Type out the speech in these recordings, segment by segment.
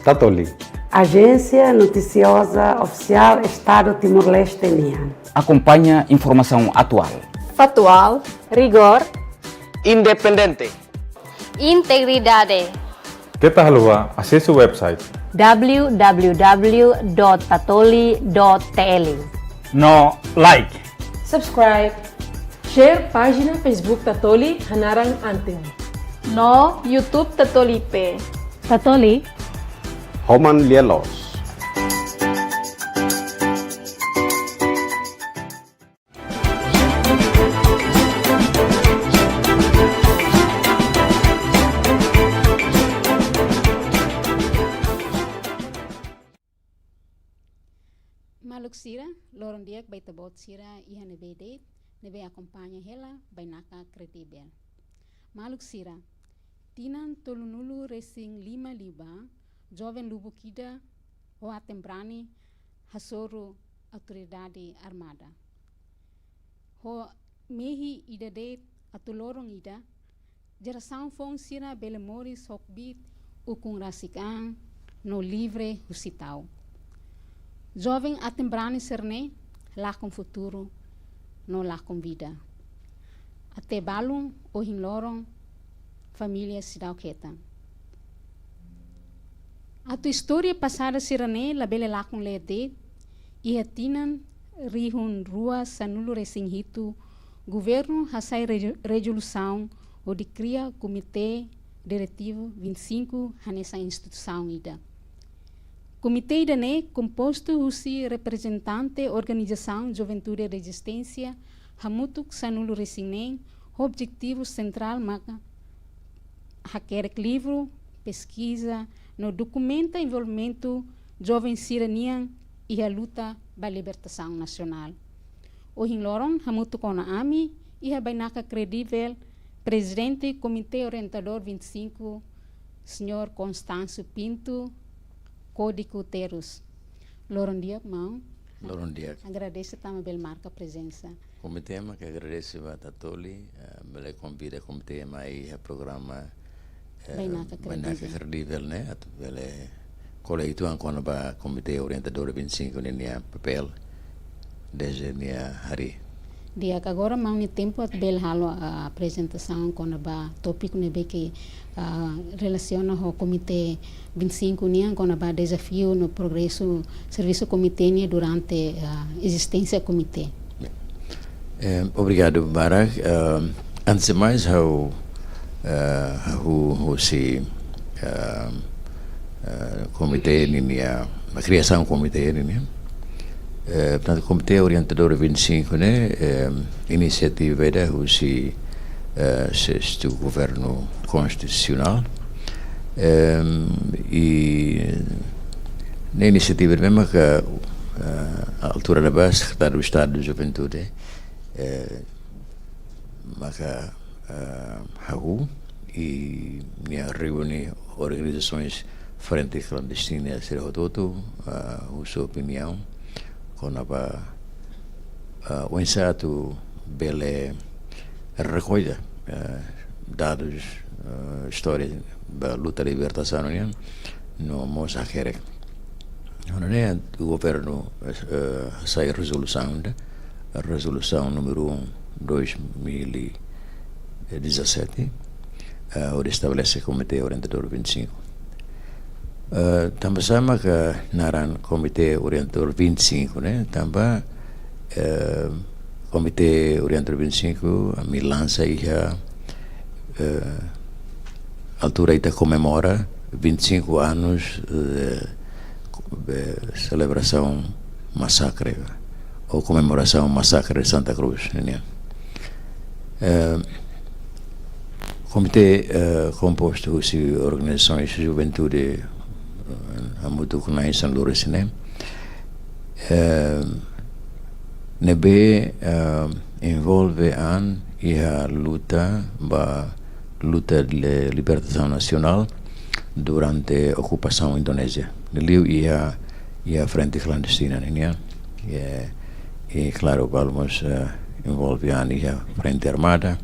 Tatoli. Agência Noticiosa Oficial Estado Timor-Leste, NIAN. Acompanha informação atual, factual, rigor, independente, integridade. Kita halua, acesse o website www.tatoli.tl. no like, subscribe, share página Facebook Tatoli Hanarang Anting. No YouTube Tatoli P. Tatoli. Homan Lielos. Maluk sira, lorong diak bai tabot sira iha nebede, nebe acompanha hela bai naka kredibel. Maluk sira, tinan tolunulu racing 5 liba, jovem lubu kida, o atembrani, hasoru autoridade armada. Ho mehi ida de atulorong ida, geração fong sira belemoris hokbit ukung rasikang no livre husitau. Jovem atembrani serne, lá com futuro, no lá com vida. Até balum o hinlorong, família sidau keta. A tua história passada sirane, la bele lá com lede, e atinan rihun rua sanulu resing hitu, governo hasai resolução o de cria comitê diretivo 25 nessa instituição ida. Comitê idane composto husi representante organização Juventude Resistência hamutuk sanulu resinen objetivo central maka hakerek livro pesquisa no documenta envolvimento jovem siranian e a luta ba libertação nacional. O hinloron hamutuk ona ami e a bainaka credível presidente Comitê Orientador 25 Senhor Constâncio Pinto Código Terus. Loron dia, mau? Loron dia. Agradeço também pela marca presença. Comitê que agradece a Tatoli, me convida comitê aí a programa Bainaka credível, né? Ele coleito quando ba Comitê Orientador 25 nenia papel desde nia hari. Dia que agora mau ni tempo at bel halo a apresentação quando ba tópico nebe que relaciona com o Comitê 25 nian quando ba desafio no progresso serviço comitê durante a existência do comitê. Obrigado, Barak. Antes de mais, o comitê a criação do comitê portanto, o Comitê Orientador 25, né, iniciativa da o sexto governo constitucional e na iniciativa mesmo que a altura da base, secretário do Estado de Juventude, maka hagu e minha reúne organizações frente clandestina ser rototo a sua opinião com o ensaio bele recolha dados história da luta de libertação no Moçambique. O governo sai a resolução número 1 2017 onde estabelece o Comitê Orientador 25. Também sama que naran Comitê Orientador 25, né? Também Comitê Orientador 25 a lança aí a altura ita comemora 25 anos de celebração massacre ou comemoração massacre de Santa Cruz, né? Comitê composto de organizações de juventude muito conhece São Lourenço, né? Nebe envolve a luta de libertação nacional durante a ocupação indonésia. Neliu ia frente clandestina, né? E claro, vamos envolve a frente armada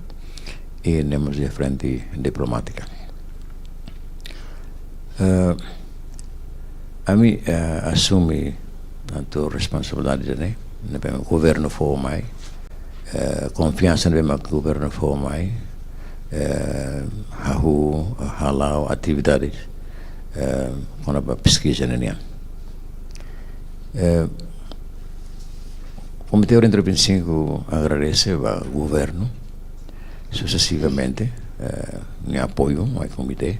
e temos a frente diplomática. Ami assumi tanto responsabilidade né, o governo for mais, confiança no governo for mais, halau atividades, quando a pesquisa né. O Comitê Oriental 25 agradece ao governo sucessivamente em apoio ao comitê.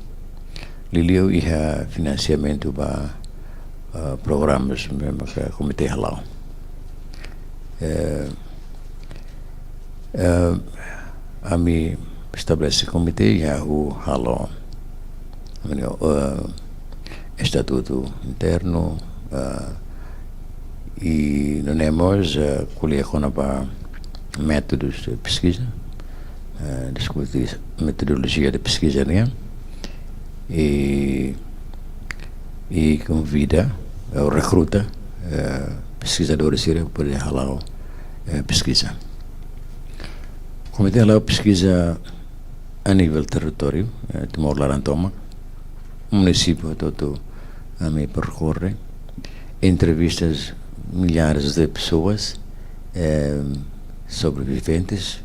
Liliu ia financiamento para programas mesmo que o comitê halau. A mim estabelece comitê e o halau estatuto interno e não temos colher para métodos de pesquisa, discutir metodologia de pesquisa né? E convida ou recruta pesquisadores para poder halau pesquisa. O comitê halau pesquisa a nível território, Timor-Leste, município todo a me percorre, entrevistas milhares de pessoas, sobreviventes,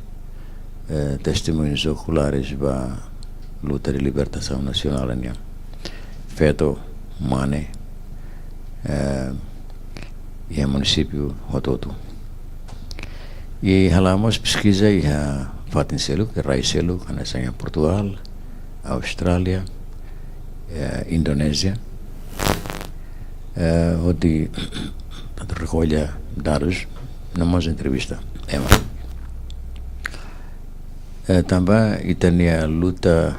testemunhos oculares da luta de libertação nacional, feito Mane e o município todo. E halamos pesquisa e a Fatinselu, que Raiselu, que nasce em Portugal, Austrália, Indonésia, onde recolhe dados na nossa entrevista. Também tem a luta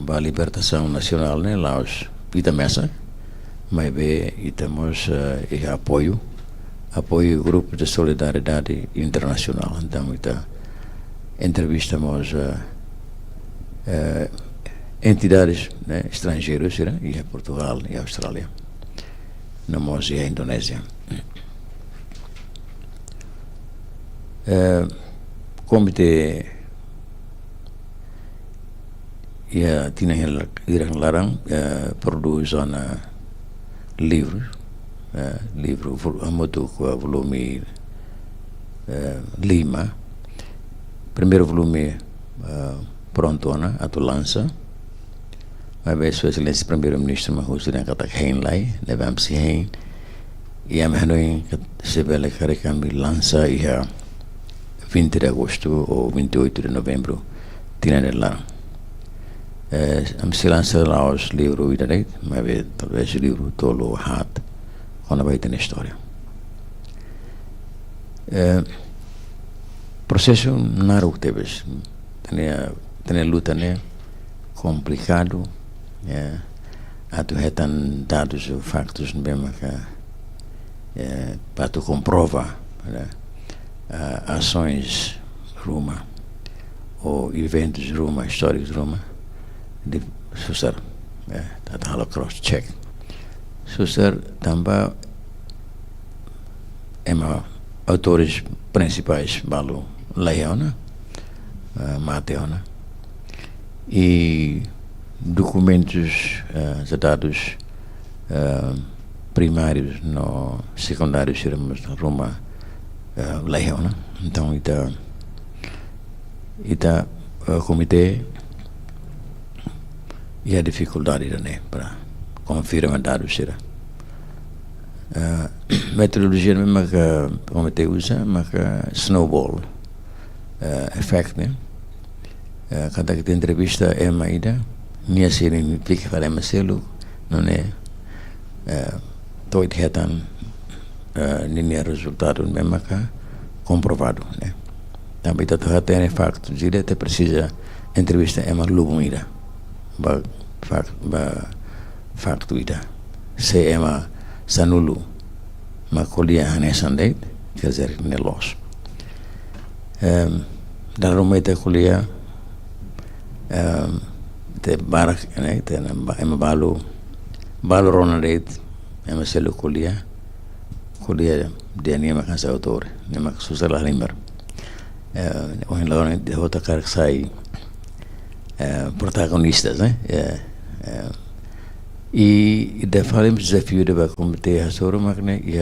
para a libertação nacional, né, lá os Itamessa, mas bem, temos apoio grupos de solidariedade internacional. Então, entrevistamos entidades né, estrangeiras, né, e Portugal e Austrália, nós e a Indonésia. Comitê e a Tina Irang Larang produz livros, volume Lima, primeiro volume pronto a tu lança, mas Sua Excelência Primeiro-Ministro Mahusudin kata kain lai, levamos se hein, e a menoi se vele kami lança e a 20 de agosto ou 28 de novembro Tina lá. Se lança lá os livros e mas talvez o livro tolo hat quando vai ter história. Processo não teve, tem luta né complicado, a tu retan dados e factos mesmo que para tu comprova ações Roma ou eventos Roma, históricos Roma de susar, tá cross check. Susar também autores principais balo Leona, Mateona e documentos dados primários no secundários seremos Roma Leona. Então o comitê e a dificuldade né para confirmar dados será metodologia mesmo que o comitê usa, mas snowball effect né. Cada que tem entrevista é uma ida, minha série fica para Marcelo, não é? Todo retan nem resultado mesmo que comprovado né. Também tem facto, direto precisa entrevista é uma lubumida. Facto ida se ema sanulu makolia hanesandeit quer dizer nelos da rometa kolia te barak né te ema balo ronadeit ema selu kolia de nema kansa autor nema susala limber o en la de hota karsai protagonistas né E defalemos desafio do comitê Hasoro Magna e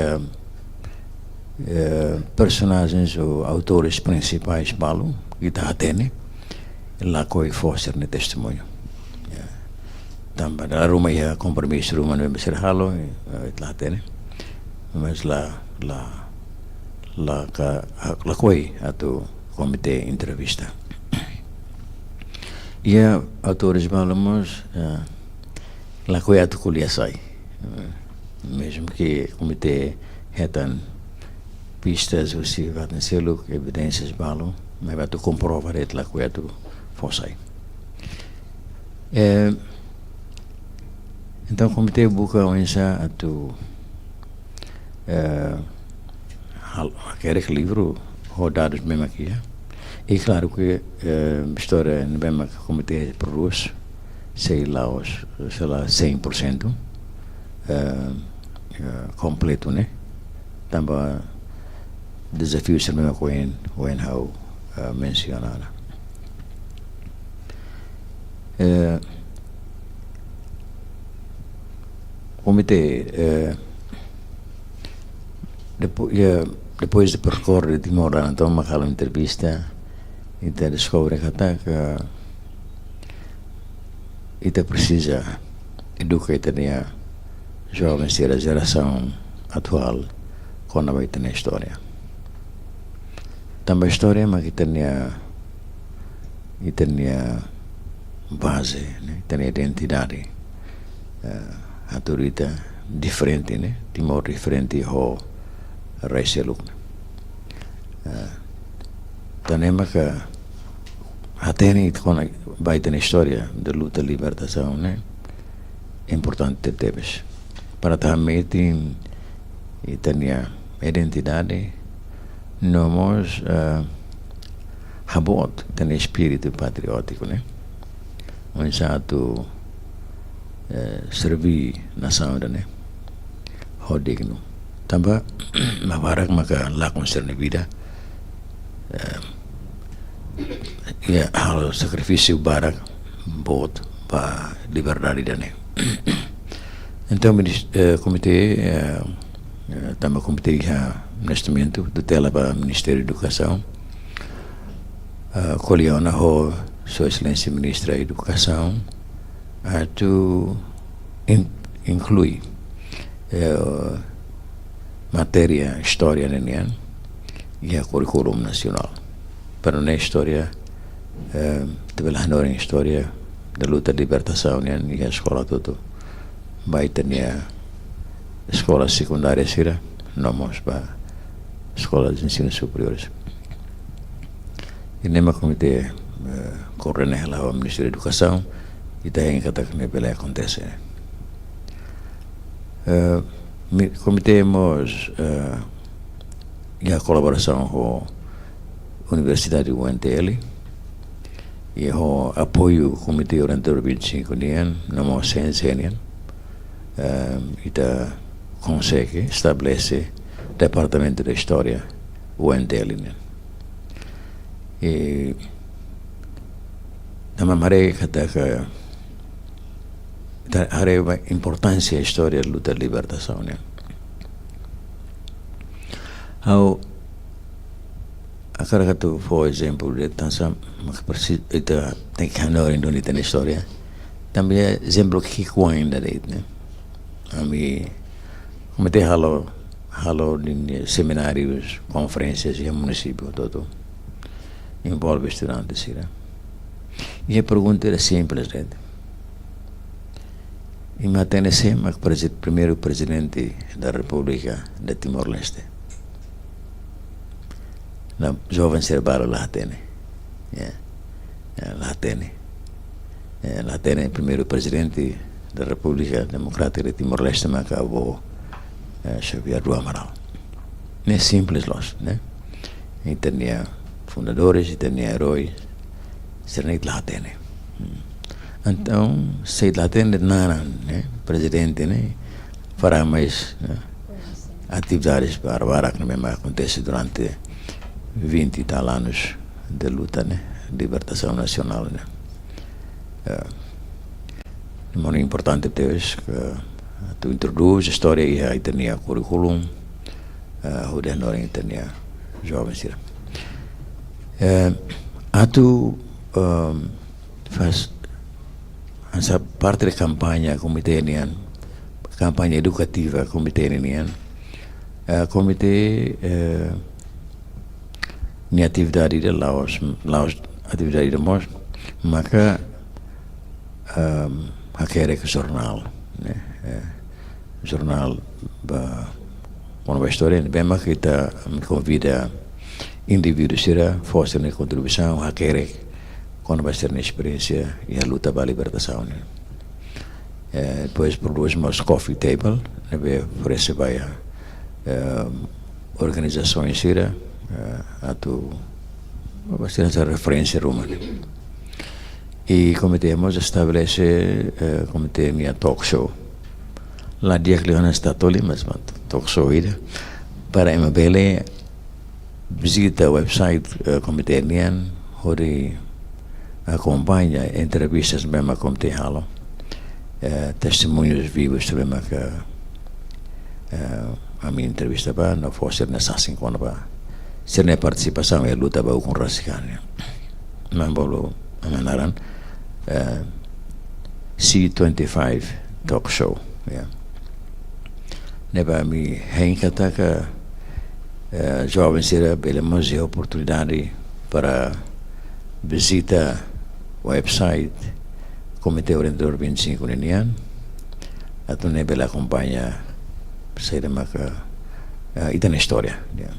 personagens ou autores principais balu kita atene lá coi foster ne testemunho. Também na rumah ya compromisso rumah no mesir halo itla atene. Mas lá coi atau comitê entrevista. E autores balamos lá coi atau kuliah sai. Mesmo que comitê retan pistas ou se vai ter evidências balu, mas vai tu comprovar it lá coi atau fossai. Então o comitê buka onsa atau aquele livro rodados mesmo aqui. E claro que história mesmo que o comitê produz, sei lá 100% completo, né? Também desafios mesmo que o Enhau mencionaram. Comitê depois de percorrer Timor, então uma entrevista e descobre que ita precisa educar a jovens da geração atual com a na história. Também a história, mas que tem base, né? Tem identidade, autorita diferente, né? Timor diferente ho Raiseluk. Tanema que atene com a baita na história da luta de libertação, né? É importante ter para também e tenha identidade, nós habot tem espírito patriótico, né? Um certo servir nação, né? Ho digno. Tambah mabarak maka lakon ser vida ya hal sacrifício barak bot para liberdade dane. Então comitê também comitê investimento tutela para Ministério da Educação coliona ho Sua Excelência Ministra da Educação tu inclui matéria história nenian e a currículo nacional. Para na história tebelah nora história da luta de libertação nenian e a escola todo vai ter escola secundária sira nomos para escolas de ensino superiores. E nema comitê correne lá o Ministério da Educação e tem que estar que bela acontece. Comitê mos e a colaboração com a Universidade UNTL e o apoio do Comitê Orientador 25 nian namo ciência nian e consegue estabelecer Departamento de História UNTL nian e nama mare kata que a importância da história da luta de libertação, né? A cara que tu foi exemplo de tanto mas precisa tem que andar em donde tem história também é exemplo que ainda de né? A mim como tem halo em seminários conferências e município todo envolve estudantes, né? E a pergunta era simples, né? E mantém-se o primeiro presidente da República de Timor-Leste. Na jovem cerebral lá tem, lá tem o primeiro presidente da República Democrática de Timor-Leste, mas acabou Xavier do Amaral. Não é simples, né? E tinha fundadores e tinha heróis, serem lá tem. Então, se lá tem nada, né, presidente, né, fará mais atividades para que não acontece durante 20 e tal anos de luta, né, libertação nacional, né. Muito importante teus que tu introduz a história e a itania curriculum, o de nós itania jovens sira. Atu faz essa parte da campanha comitê nian, campanha educativa comitê nian, comitê ni atividade de Laos atividade de mos, maka hakere ke jornal, né? Jornal uma história, bem mas kita convida indivíduos sira fazer uma contribuição hakere quando vai ser uma experiência e a luta pela libertação, né? Depois produzimos coffee table, né? Oferece vai organizações sira atu vai ser essa referência romana. E cometemos estabelece comitê minha talk show. Lá dia que ele está toli, mas talk show ida para embele visita o website comitê nian, onde acompanha entrevistas mesmo comitê halo, testemunhos vivos mesmo que a minha entrevista para não fosse nessa assim quando para ser na participação e luta para o com raciocínio. Mas bolo amanaran C25 talk show, yeah. Neba mi henkata ka jovens sira belemos a oportunidade para visita website Comitê Orientador 25 Ninian, atu nebe la acompanha saída maka ita na história, yeah.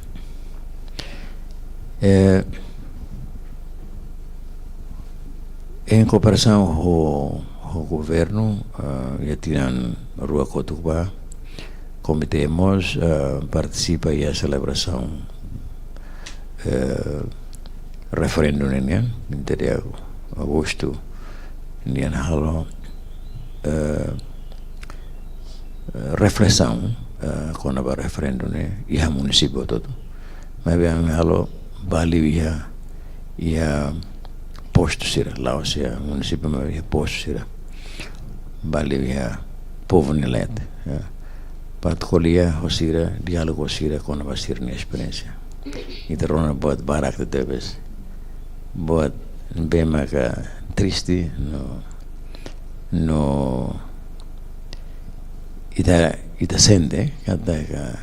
Em cooperação com o governo, já tinham Rua Cotuba, cometemos participa e a celebração referendo em agosto, em halo reflexão quando a referendo e a município todo, mas bem halo Bali e a posto sira, Laos ya município mas posto sira, Bali ya povo nelet, particular hosira diálogo hosira quando vai ser na experiência. Então não pode barak de teves, pode bem mais triste no ita sente kata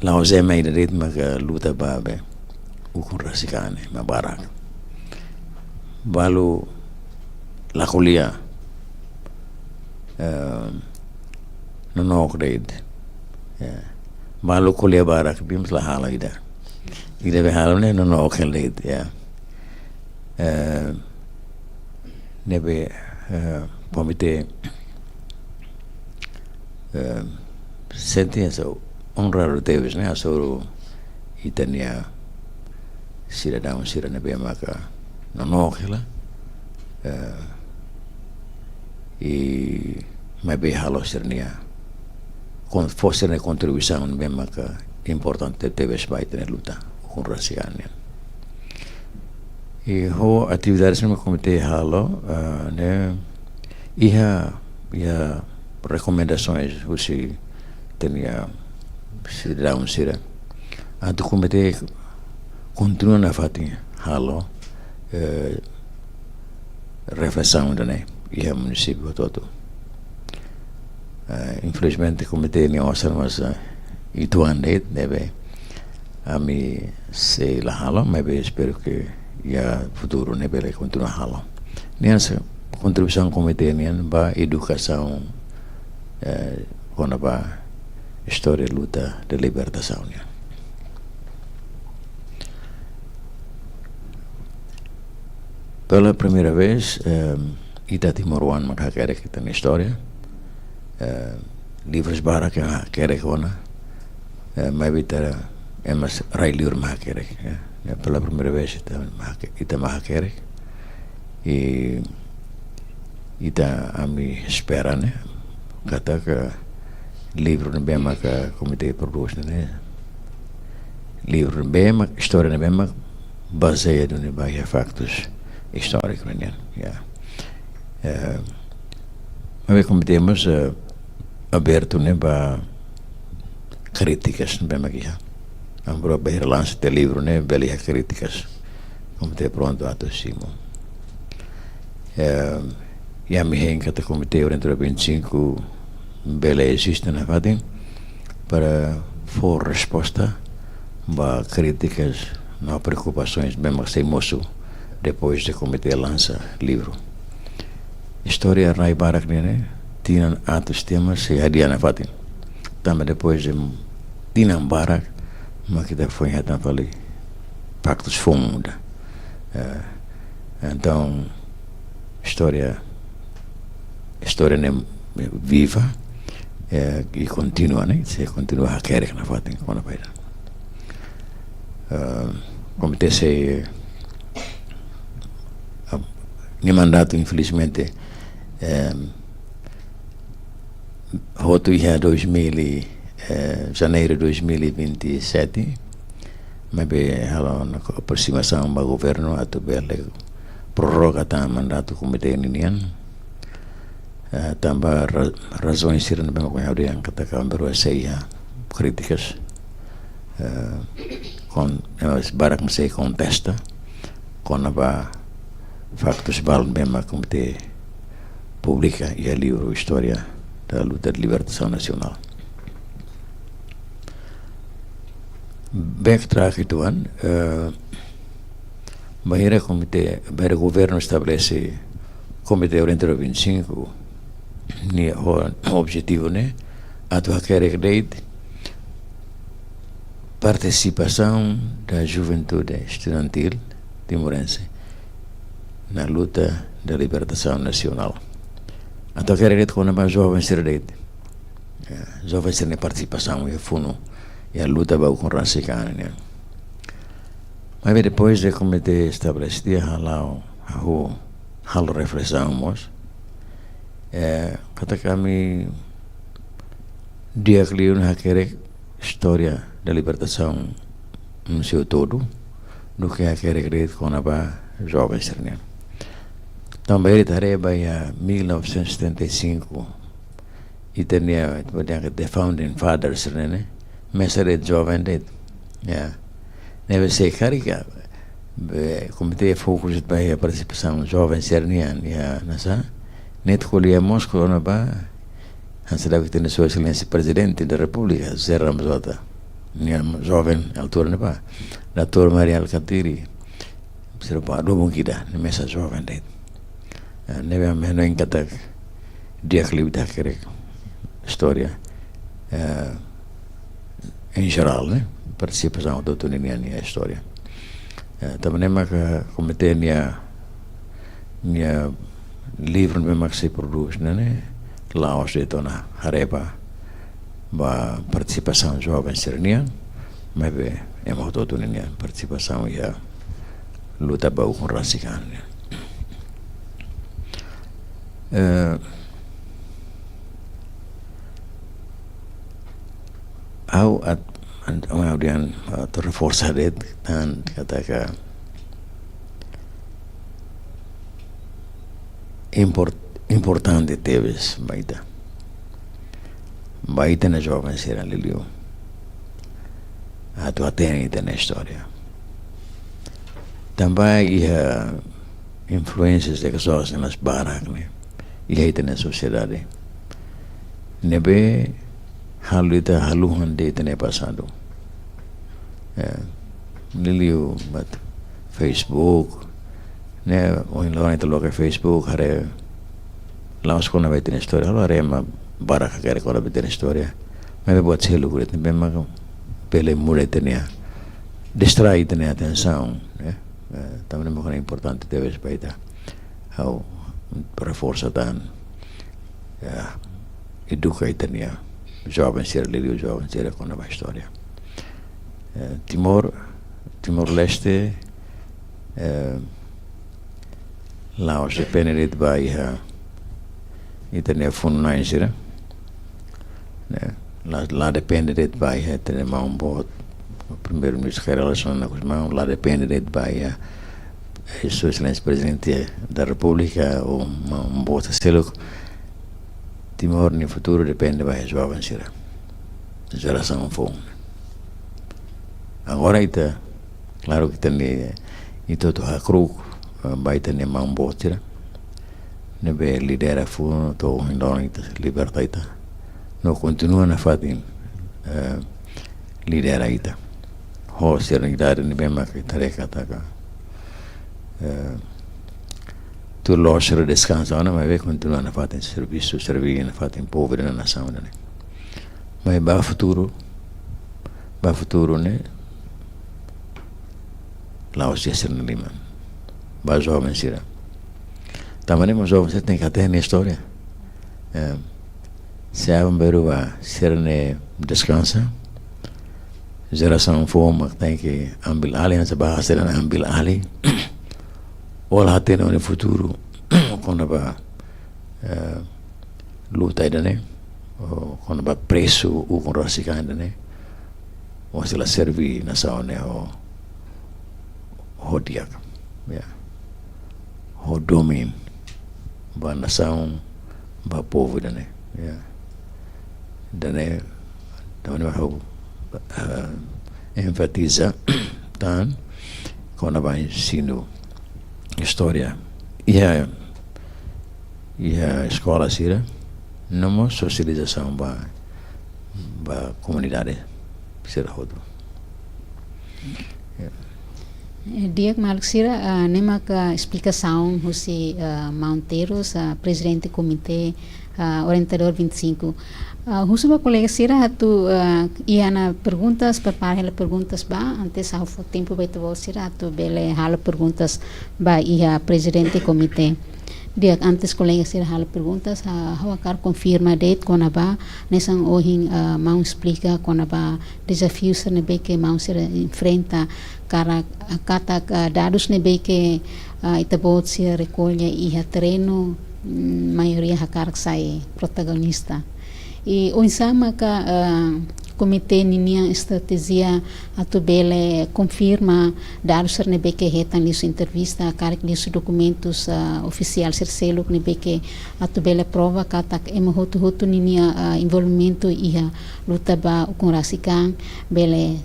Laos é mais ritmo que luta babe ukun rasikane mabarak balu la kulia no grade balu kulia barak bims la hala ida be hala ne no grade ya nebe pomite sente honrar Deus, né? A soro itania cidadão sira nebe maka não aquela e mas bem halo sirnia com fosse na contribuição nebe maka importante Deus vai ter luta com raciane e ho atividades no comitê halo né ia recomendações você tinha cidadão sira a do comitê continua na fatinha halo reflexão né e o município todo infelizmente o comitê não ouça mas itu ande deve a mim se la halo mas espero que ya futuro ne bele continua halo nessa contribuição comitê nian ba educação quando ba história luta de libertação, né? Pela primeira vez ita Timoruan makakerek kita na história livros bara que kerek ona mas ita emas railiur makakerek pela primeira vez ita makakerek e ita ami espera né kata que livro na bema que o comitê produz, né? Livro na bema, história na bema, baseado em vários factos históricos, né? Mas como temos aberto, né, para críticas, bem aqui, ambro bem relance do livro, né, belia críticas, como te pronto a tosimo. E a minha que o comitê orientador 25 bela existe na fadem para for resposta a críticas, não preocupações, bem mas sem moço depois do comitê lança livro. História Rai Barak né, tinha atos temas e hadiah na fadem. Também depois de tinha Barak, mas que foi então falei pactos fundo. Então história viva e continua, né? Se continua a querer na fadem quando vai. Comitê se nem mandato infelizmente roto ia janeiro de 2027 mas na aproximação do governo atau bele prorroga tá mandato comitê ninian também razões sirene bem com a yang katakan baru saya críticas com barak masih contesta com apa factos bal mesmo comitê publica e o livro História da Luta de Libertação Nacional. Backtrack itu kan, bahira comitê, bahira governo estabelece comitê orientador 25, ni objetivo né, atuar querer participação da juventude estudantil timorense na luta da libertação nacional. Atau querer com a jovem ser jovem ser na participação e funo e a luta vai com raça né. Mas depois de comitê estabelecido halo reflexão mos kata kami dia kliun querer história da libertação no seu todo do que querer com a jovem ser né. Também tareba ya 1975 e tinha the founding fathers né mesare jovem det ya neve se carga comitê fokus para participação jovem sernian ya nasa net kolia Moscou na ba hansada que tem sua excelência presidente da república Zé Ramzota nia jovem altura na ba Dr. Maria Alcatiri serba do mungkida mesa jovem det neve ameno em kata dia klibda kere história em geral né participação do tuninian a história também que comitê nia livro memang se produz né Laos de tona hareba ba participação jovem sernian mas é modo tuninian participação e luta bau com rasikan kemudian terreforça dan katakan importante teves baita na jovem será liliu a tua tenita na história também influências de pessoas nas barak né e aí na sociedade nebe haluhan de tene passado liliu but Facebook né o lá então logo Facebook hare laos kona vai ter história lá rema barak quer kona vai ter história mas buat selu kulit bem mas pele mulai tenia distrai tenia atenção né também é importante deve respeitar how reforça dan educa tenia jovem ser liliu jovem ser kona vai história Timor-Leste Laos depende vai e tem fundo na insira lá depende vai tem um bom primeiro ministro que relaciona com os mãos lá depende vai Sua Excelência Presidente da República ou um bota selo Timor no futuro depende da jovem geração fome. Agora está claro que tem itu tu hakru baita ne mambotira ne be lidera fu to indon libertaita no continua na fatin lidera ita ho serenidade ne be mak tareka taka tu lasciare descanso ma be continua na fatin serviço servir na fatin povera na nação ne mas ba futuro ne Laos Jesser Lima, ba jovem sira. Também mas jovem você tem que ter na história. Se a beruva ser ne descansa, geração fome tem que ambil ali, essa barra ser ambil ali. Ou lá tem no futuro quando ba luta ainda né, ou quando ba preço o com rasica ainda né, ou se lá servir na saúde ou hodiak ya ho domin ba nação ba povo dane ya dane ho enfatiza tan quando vai ensino história e a escola sira não socialização ba comunidade sira rodo. Dia Malksira, nemak explicação José Monteiros, presidente do comitê orientador 25. José colega Sira, tu ia na perguntas, prepara as perguntas ba, antes ao tempo vai tu Sira, tu bele hal perguntas ba ia presidente do comitê. Dia antes colega Sira hal perguntas, hawakar confirma date quando ba nesang ohin mau explica quando ba desafios nebe que mau Sira enfrenta cara kata dados nebe que itabot Sira recolhe e terreno maioria hakar sai protagonista. E o insama ka comitê ninia estratégia atubele confirma dados nebe que retan lisu entrevista cara lisu documentos oficial ser selo nebe que atubele prova kata emohotu ninia envolvimento ia luta ba com rasikan bele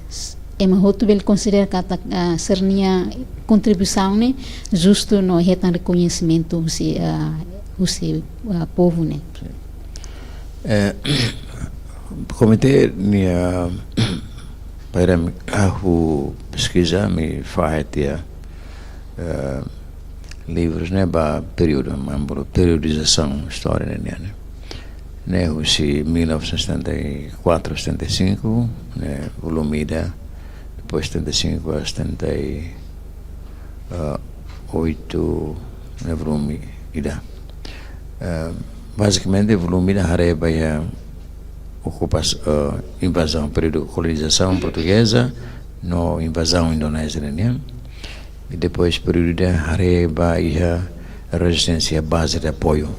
emohotu bele considera kata sernia contribuição ne justo no retan reconhecimento se povo ne. Comitê nia para ahu pesquisa me faz livros né ba período membro periodização história né o se 1974 75 né volumida depois 75 a 78 né volumida basicamente volumida hareba ya invasão, período de colonização portuguesa, no invasão indonésia, né? E depois período de Hareba e a resistência base de apoio,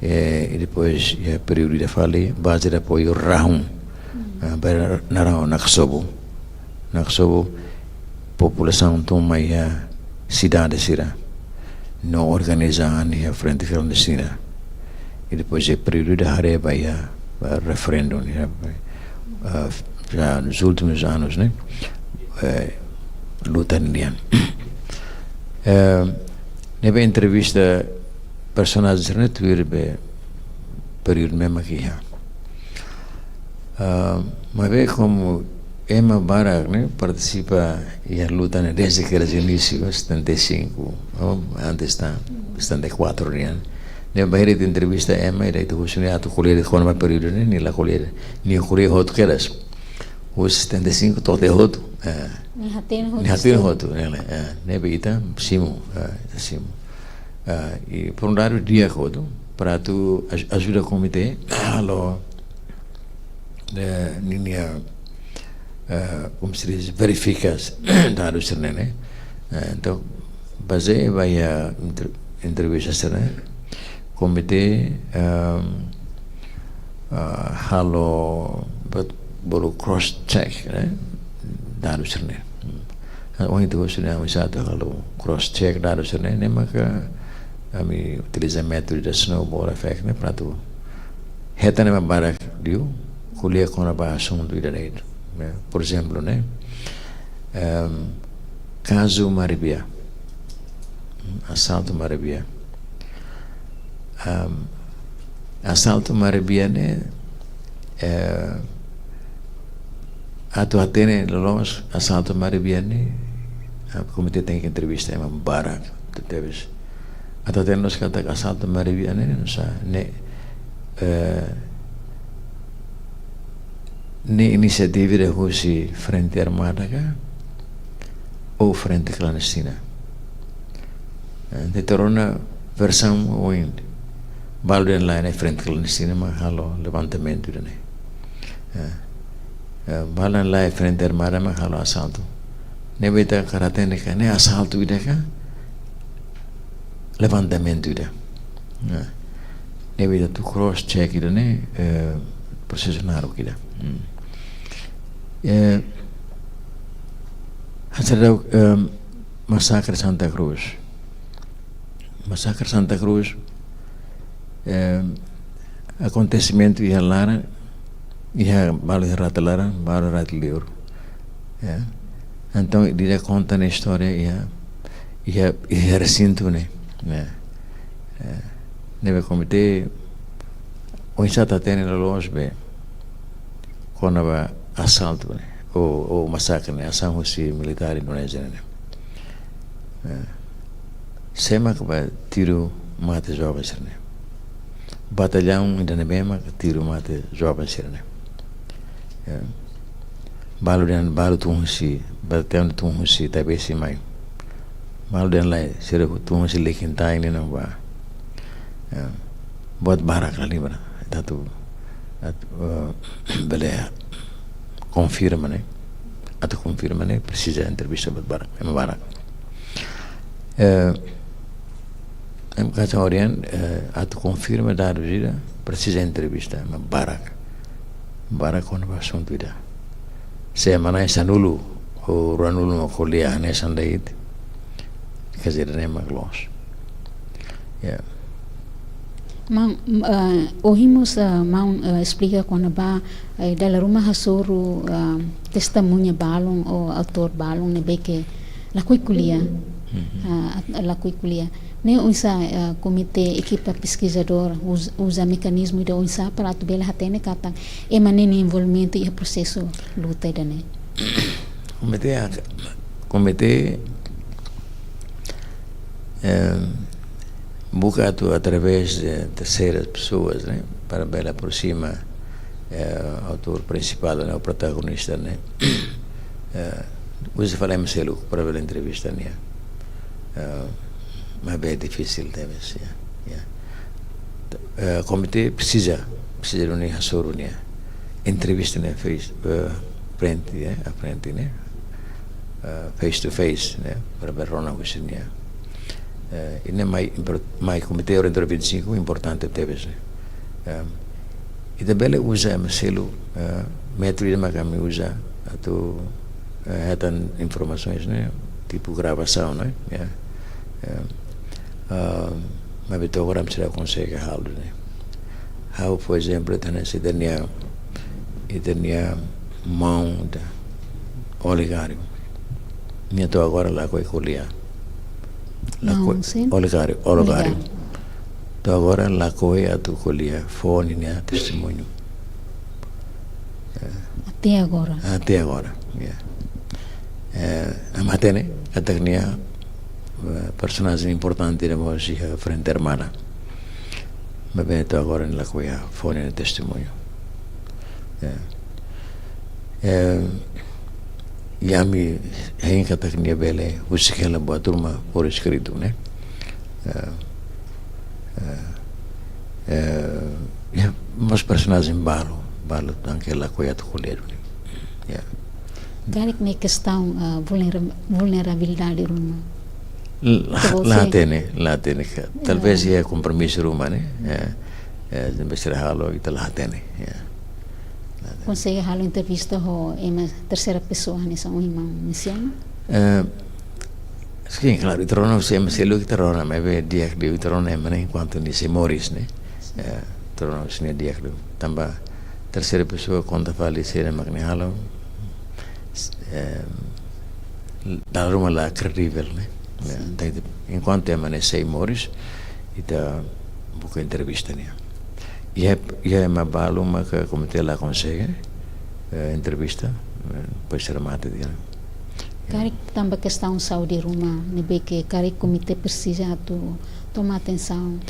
e depois o período de Fali, base de apoio Rahum, para Naksobo, população toma a cidade sira, não organizar a frente clandestina. E depois o período de Hareba e referendo já nos últimos anos, né? Luta indiana. Nessa entrevista personagens né tuir período mesmo aqui mas vê como Emma Barak né participa e a luta desde que era o início 75 antes está 74 anos. Ne bahiri di entrevista Emma ida itu khususnya atau kuliah di kono período ni nila kuliah ni kuliah hot keras os 75 tote hot ni hatin hot ne beita simu e por um lado dia hot para tu ajuda comitê alo ninia como se diz verificas dados serne então base vai a entrevista serne comitê halo baru cross check dados serne Onde você não sabe kalau cross check dados né, nem maka kami utiliza método da snowball effect né para tu heta né barak diu kuliah kona ba assunto ida né. Por exemplo né caso Maribia assalto Maribia assalto Maribia né atu atene lolos assalto Maribia né a comitê tem que entrevista é uma barak tu teves atu atene nos kata assalto Maribia né não sa ne ne inisiativa de Rússia frente armada cá ou frente clandestina de torna versão oin balden line frente clandestina mas halo levantamento né balan line frente armada mas halo assalto ne beta karatene ka ne assalto ida ka levantamento ida ne beta tu cross check ida ne processionaro ida hasilnya massacre Santa Cruz acontecimento ia lara ia balu rata lara balu rata liur então dia conta na história ia recinto né neve comitê o insata tem na loja be quando vai assalto né ou massacre né ação Rússia militar Indonésia né sema que vai tiro mate jovens né batalhão ainda não bem mas tiro mate jovens né balu dan balu tungsi batalhão tungsi tapi si mai balu dan lai sira tungsi lekin tai ini não vai buat barak ali mana itu beleza confirma né atau confirma né precisa entrevista buat barak memang barak kata orang atau confirma dado vida precisa entrevista memang barak kono basung tidak saya mana sanulu o ranulu no kuliah ne sandait kazirane maglos ouvimos explica quando ba dalam rumah hasuru testemunha balong ou autor balong ne beke lakui kuliah ne usa comitê equipa pesquisador usa mecanismo de usa para tu bela hatene kata emanene envolvimento e processo luta dane comitê buka tu através de terceiras pessoas, né, para bela aproxima autor principal, né, o protagonista, né. Hoje falamos selo para bela entrevista, né. Mas bem difícil deve ser. Comitê precisa unir a soro, né. Entrevista, né, fez frente, né, a frente, né, face to face, né, para ver rona né. Ini mai comitê orientador 25 importante teve e também usa selo método de kami usa atau hatan informações né tipo gravação né mas betul orang sudah consegue hal né how por exemplo tem idania mão da oligário minha tô agora lá com a colia oligário então agora lá coi a tu colia fone né testemunho até agora a matene a técnica personagem importante da música frente armada mas bem então agora lá coi a fone né testemunho Yami hein kata kenia bele usikela buat rumah por escrito né mas personagem balo daquela coisa do colher né Garik ne questão vulnerabilidade rumah lá tem talvez é compromisso rumah né besar halo itu lá tem consegue halo entrevista ho uma terceira pessoa nessa uma menciona Sim, claro, o trono sempre se lui trono, mas é dia que o trono é mané enquanto ni se moris, né? Trono se ne dia que tamba terceira pessoa conta falecer magni halo da Roma lá credível, né? Enquanto é mané se moris, ita buka entrevista né? E é uma bala uma que comitê lá consegue entrevista, depois ser mata dia. Kari tambah questão saúde rumah, nebe que kari komite precisa tomar atenção,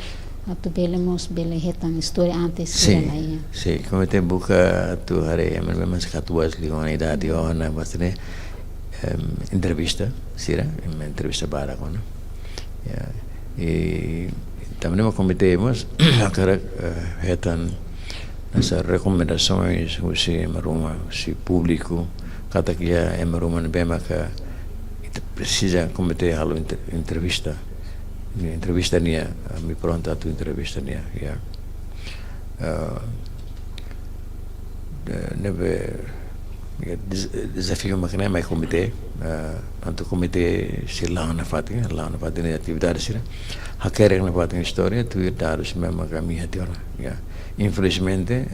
tu belemos bele retan história antes sim, sim, komite buka tu hari memang sekatuas liwan idade ona bastante entrevista, sira, entrevista bara kono. E também uma cometemos agora retan nessas recomendações se maruma se público kata kia emeruma bema que precisa cometer halo entrevista nia mi pronta tu entrevista nia ya nebe desafio makna mai cometer tanto cometer se lá na fatinha ne atividade sira haker na fatinha história tu dados mesmo kami hati ora ya infelizmente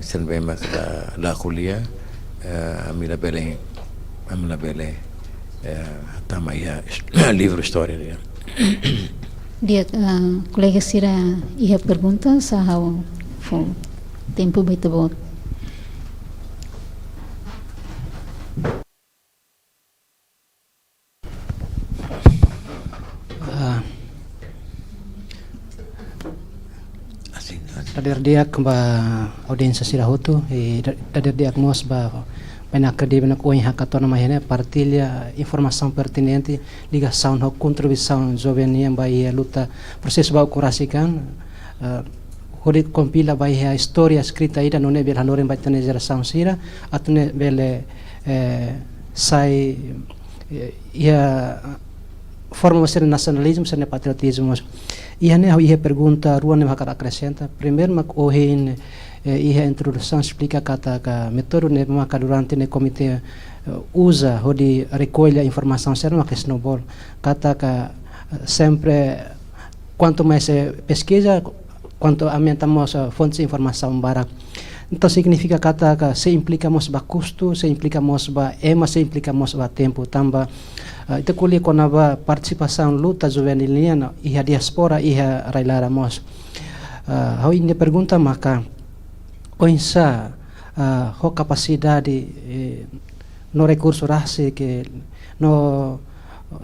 sen bema da kuliah amila bele tamaya livro história dia colega sira ia pergunta sahau tempo baita bot Dadir dia ba audiência sirahoto e dadir dia mos ba penak de benak oi hakatona mahene partilha informação pertinente ligação ho contribuição jovem ba ia luta proses ba kurasikan hodit compila ba ia história escrita ida none bel hanoren ba tane geração sira atune bele sai ia forma ser nacionalismo ser patriotismo ia ne ia pergunta ruan ne hakara acrescenta primeiro mak ohin ia introdução explica kata ka metodo ne maka durante ne comitê usa hodi recolhe a informação ser uma snowball kata ka sempre quanto mais pesquisa quanto aumentamos fontes de informação bara então significa kata ka se implicamos ba custo se implicamos ba se implicamos ba tempo tamba itu kuliah konaba participação luta juvenil ia diaspora ia railara mos hau ini pergunta maka oinsa ho capacidade no recurso rase que no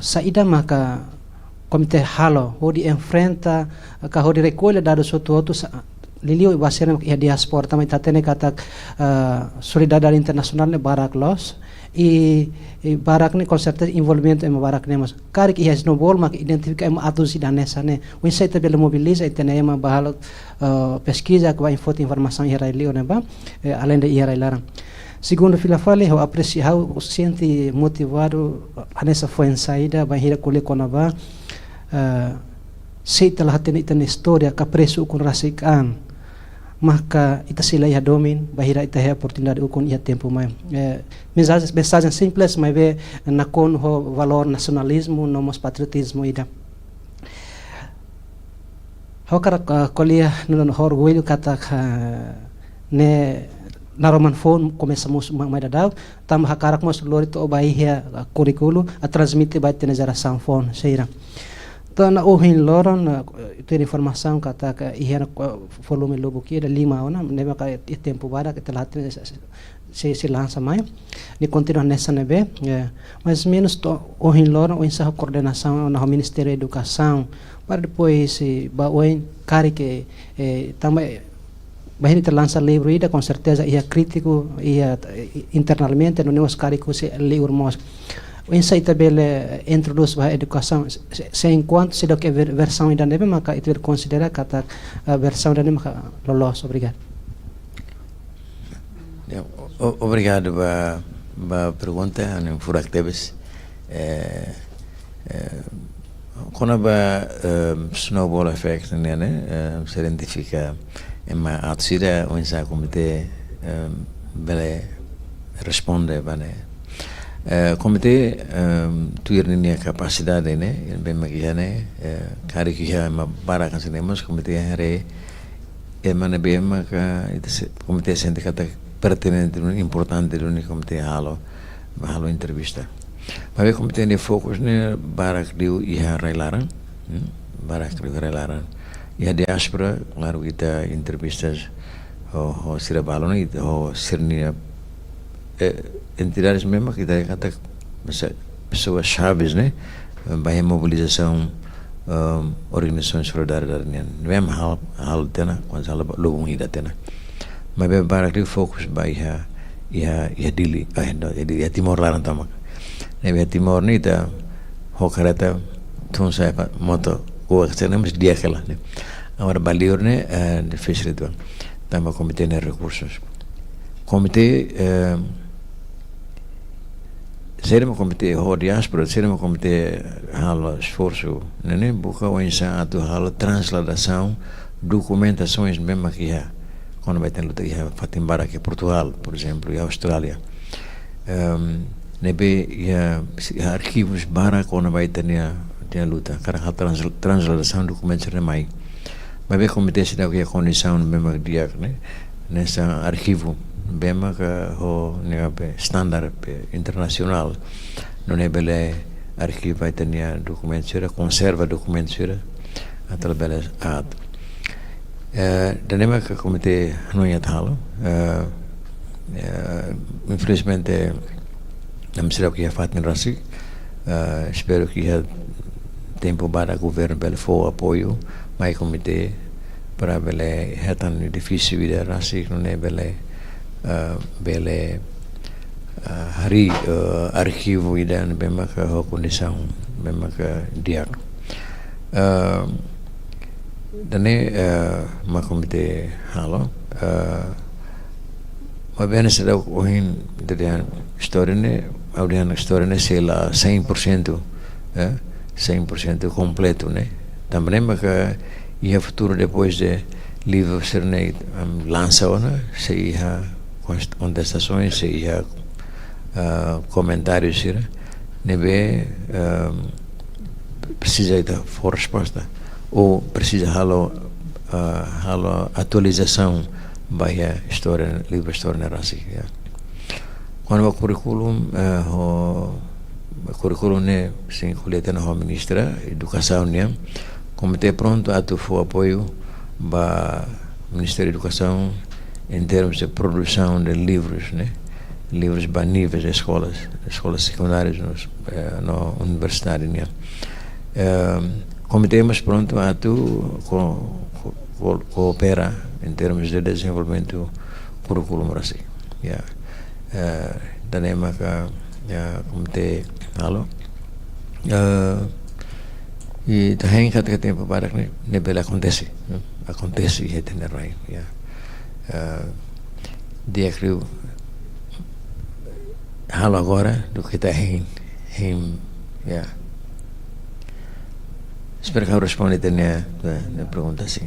saída maka komite halo hodi enfrenta ka hodi recolhe dados outros lilio basera ia diaspora também tatene kata solidariedade internacional ne barak los e barak ne com certeza envolvimento em barak ne mas kari que ia snowball mak identifica em atos danesa ne o insight bela mobiliza e tem uma bahalo pesquisa que vai foto informação israelio ne ba além de israelara segundo filafale eu aprecio o sente motivado nessa foi saída vai ir colher com ba se telah teni tan história ka preso kun rasikan maka ita sila ia domin bahira ita ia oportunidade ukun ia tempo mai mensagem simples mas ve nakon ho valor nacionalismo nomos patriotismo ida hokara kolia non orgulho kata ne naroman phone começamos mais dadau tam hakarak mos lorito bahia currículo a transmitir vai ter geração phone seira na ohin loron itu informação kata ka ia volume lobo que era 5 ona neva ka tempo bara que telah se lança mai ni continua nessa nebe mas menos to ohin loron o insa coordenação na Ministério da Educação para depois ba oin kari que também bahir terlança livro ida com certeza ia crítico ia internamente no nos kari que se livro mos o insight tabele introduz a educação se enquanto se do que versão ainda neve maka itu considera kata versão ainda maka lolos obrigado obrigado ba pergunta anem furak tebes quando ba snowball effect né se identifica ma atsida o insa comité bele responde bane Comitê tuir ni capacidade né bem maquiane kari kia ma bara kan senemos comitê hare mana bem ma comitê sindicato pertinente importante do ni comitê halo entrevista mas comitê ne fokus ne bara kriu ia railaran bara kriu railaran ia diaspora claro kita entrevistas ho sira balona ho sirnia entidades mesmo que daí kata pessoas chaves né vai mobilização organizações solidariedade né não hal tena quando hal lobong hida tena mas bem para que fokus vai ia dili ya Timor Laran tamak né Timor ni ta hokareta tun saya moto gua kesana mesti dia kela né agora balior né de fishery tuan tambah comitê de recursos comitê seremos comitê ho diaspora seremos comitê halo esforço né buka wensa atu halo transladação documentações mesmo aqui quando vai ter luta aqui fatimbara aqui Portugal por exemplo e Austrália nebe ya arquivos bara quando vai ter a luta cara transladação documentos remai mas bem comitê se dá aqui a condição mesmo dia né nessa arquivo bem que o standar internacional não é bele arquivo vai ter documentos conserva documentos através ad dan que comitê não ia talo infelizmente não será que ia fazer assim espero que ia tempo para o governo bele for apoio mais comitê para bele é tão difícil vida assim não é bele hari arquivo dan memang ke condição memang ke dia dan ma comitê halo mas bem será ohin dari história né audian história né sela 100% 100% completo né também mas que ia futuro depois de livro ser né lança né se ia contestações se ia comentários nebe precisa de for resposta ou precisa halo atualização bahia história livro história narasi quando o currículo né sem coleta na ministra educação né comitê pronto a tu for apoio ba Ministério da Educação em termos de produção de livros né livros para níveis de escolas secundárias na universidade né comitê mas pronto a tu coopera em termos de desenvolvimento curriculum assim dan maka comitê halo e também kata tempo para que nebel acontece e tem raio dia criou halo agora do que está espero que eu responda a pergunta assim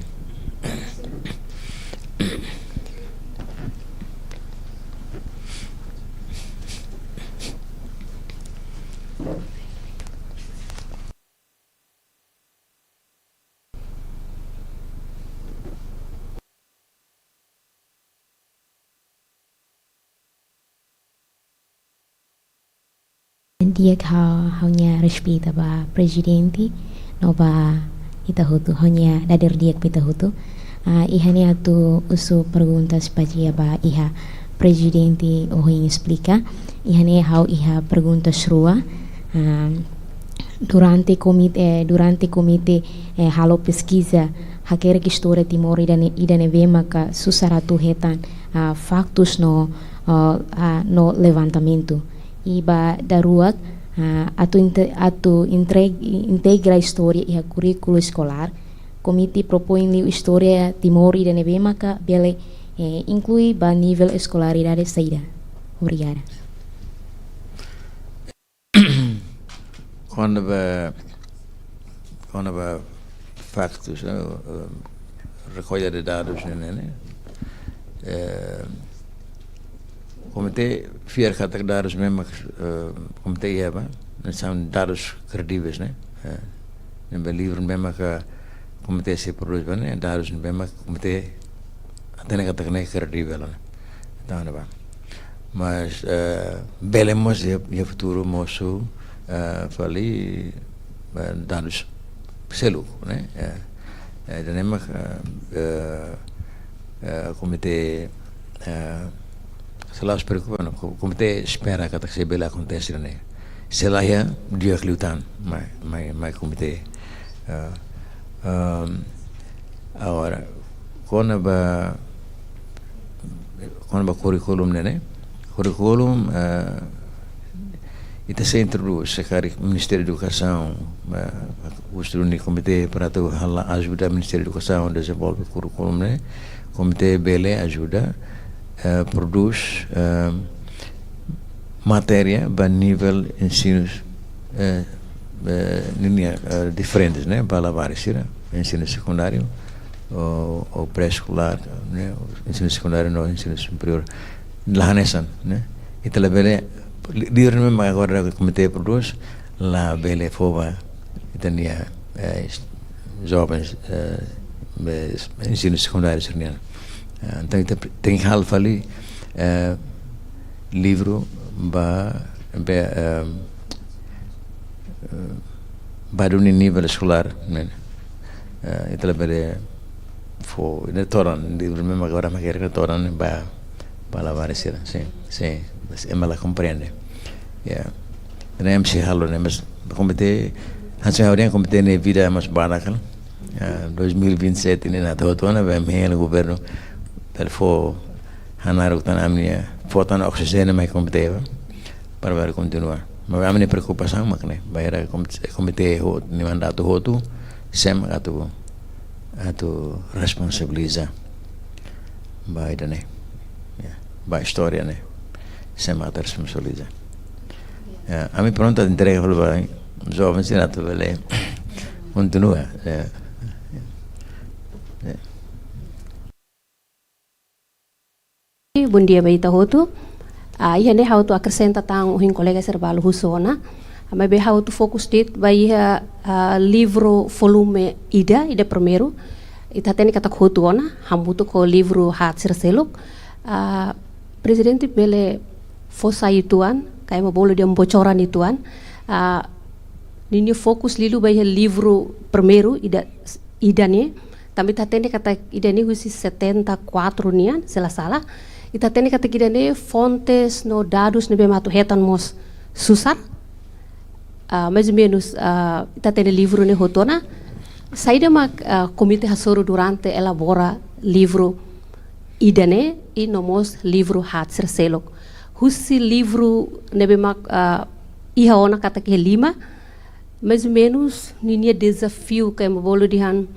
dia hanya respeita ba presidente no ba itahutu hanya dader dia itahutu ihani atu usu perguntas pagia ba iha presidente ohin explica ihani how iha perguntas rua durante comite halo pesquisa hakere que história Timor idane vema ka susaratu hetan factos no levantamento iba daruak atu integra história e a currículo escolar komite propõe li história Timor e da Nevema ka bele inclui ba nível escolaridade saída. Obrigada. Quando ba factos recolha de dados né comitê vier kata dados mesmo comitê ia são dados credíveis, né? No livro mesmo que comitê se produz, né? Dados mesmo comitê até nem kata nem credível, né? Então, né? Mas belemos e futuro moço falei dados selu, né? Dan memang comitê selalu preocupa, comitê espera que se bela aconteça, né? Selaia dia kelutan, mai comitê. Agora, quando ba curriculum, né? Curriculum itu se introduz sekarang Ministério da Educação, o comitê para ajudar o Ministério da Educação a desenvolver o currículo, né? Comitê Bele ajuda, produz matéria para nível ensinos diferentes, né? Para vários, ensino secundário ou pré-escolar, né? Ensino secundário não, ensino superior, lahanesan, né? Itu lebih livre mesmo agora o comitê produz lá bele fova itania jovens ensino secundário serniano. Então tem hal fali livro ba do nível escolar, né? Itu lebih fo ini toran livro mesmo agora maquer toran ba lavar sim, ela compreende. Tenemos halo, mas comitê, hasil hari yang comitê ne vida mas banyak 2027 ini na tuan vai mel governo telefo hanar utan amnia foto na oxigênio mai comitê para ver continuar. Mas amnia preocupação makne, bayar comitê ni mandato hotu sem atu responsabiliza by the ne, by história ne. Sem a responsabilidade. A mim pronto a entrega para os jovens e nato vele continua. Bom dia baita hotu. Ia ne how to acrescenta tang uhin colega servalo husona. Mas be how to focus dit vai livro volume ida primeiro. Ita teni kata hotu ona hambuto ko livro hat serseluk. Presidente bele fosa ituan, kayak mau boleh dia bocoran ituan. Nini fokus lilu bayar livro primeiro idane, tapi tatene kata idane husi 74 nian, salah. Ita tene kata idane fontes no dados nebe matu hetan mos susar. Mais ou menos ita tene livro ne hotona. Saída mak komite hasoro durante elabora livro idane e nomos livro hat serselok. Husi livro nebe mak iha ona kata ke 5, mais ou menos ninia desafio que mo bolo dihan